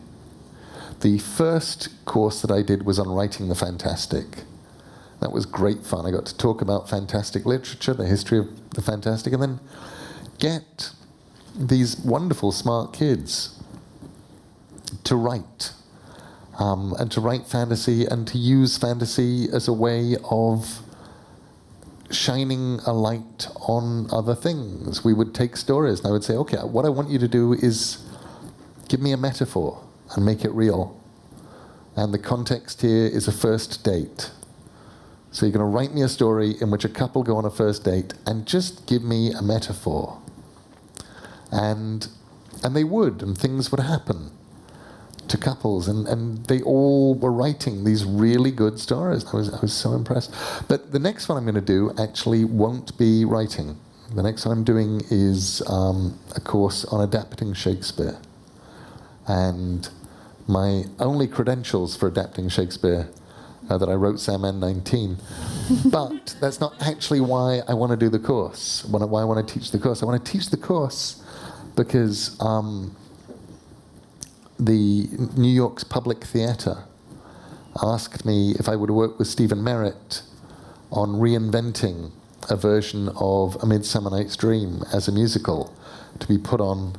The first course that I did was on writing the fantastic. That was great fun. I got to talk about fantastic literature, the history of the fantastic, and then get these wonderful, smart kids to write. And to write fantasy and to use fantasy as a way of shining a light on other things. We would take stories and I would say, okay, what I want you to do is give me a metaphor and make it real. And the context here is a first date. So you're going to write me a story in which a couple go on a first date and just give me a metaphor. And they would, and things would happen to couples, and they all were writing these really good stories. I was so impressed. But the next one I'm going to do actually won't be writing. The next one I'm doing is a course on adapting Shakespeare. And my only credentials for adapting Shakespeare are that I wrote Sam N 19. But that's not actually why I want to do the course, why I want to teach the course. I want to teach the course because the New York's Public Theatre asked me if I would work with Stephen Merritt on reinventing a version of A Midsummer Night's Dream as a musical to be put on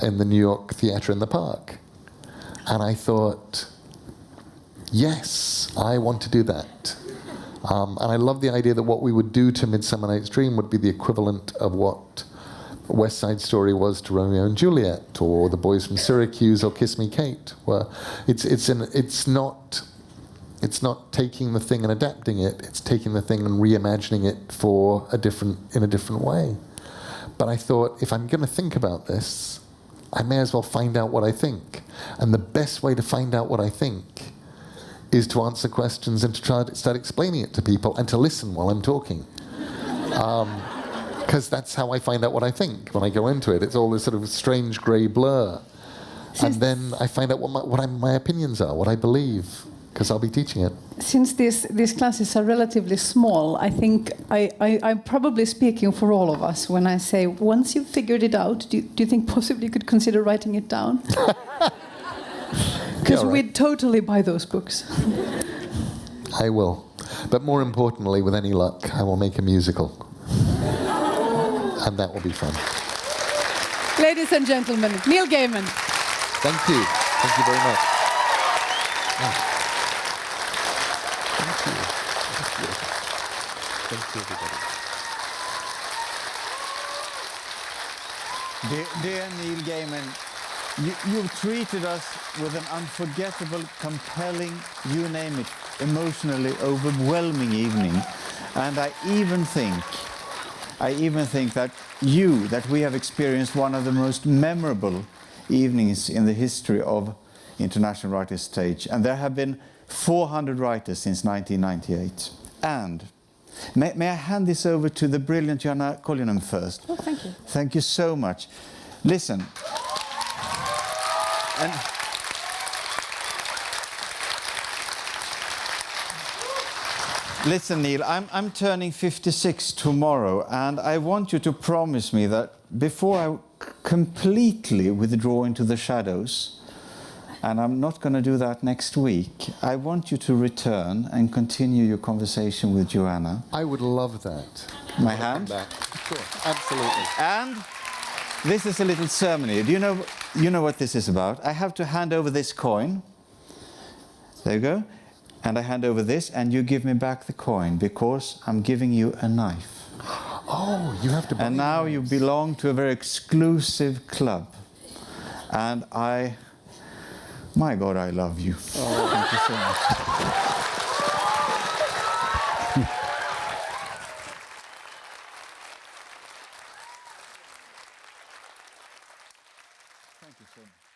in the New York Theatre in the Park. And I thought, yes, I want to do that. And I love the idea that what we would do to Midsummer Night's Dream would be the equivalent of what West Side Story was to Romeo and Juliet, or The Boys from Syracuse, or Kiss Me Kate. Where it's not taking the thing and adapting it. It's taking the thing and reimagining it in a different way. But I thought, if I'm going to think about this, I may as well find out what I think. And the best way to find out what I think is to answer questions and to try to start explaining it to people and to listen while I'm talking. Because that's how I find out what I think when I go into it. It's all this sort of strange grey blur. And then I find out what my opinions are, what I believe, because I'll be teaching it. Since these classes are relatively small, I think I'm probably speaking for all of us when I say, once you've figured it out, do you think possibly you could consider writing it down? Because Yeah, right. we'd totally buy those books. I will. But more importantly, with any luck, I will make a musical. And that will be fun. Ladies and gentlemen, Neil Gaiman. Thank you. Thank you very much. Thank you. Thank you. Thank you, everybody. Dear Neil Gaiman, you've treated us with an unforgettable, compelling, you name it, emotionally overwhelming evening. And I even think that we have experienced one of the most memorable evenings in the history of International Writers' Stage. And there have been 400 writers since 1998. And may I hand this over to the brilliant Johanna Koljonen first? Oh, thank you. Thank you so much. Listen. And listen, Neil, I'm turning 56 tomorrow, and I want you to promise me that before I completely withdraw into the shadows, and I'm not going to do that next week, I want you to return and continue your conversation with Johanna. I would love that. My hand? Sure, absolutely. And this is a little ceremony. Do you know what this is about? I have to hand over this coin. There you go. And I hand over this, and you give me back the coin, because I'm giving you a knife. Oh, you have to buy And now you belong to a very exclusive club. And my God, I love you. Oh. Thank you so much. Thank you so much.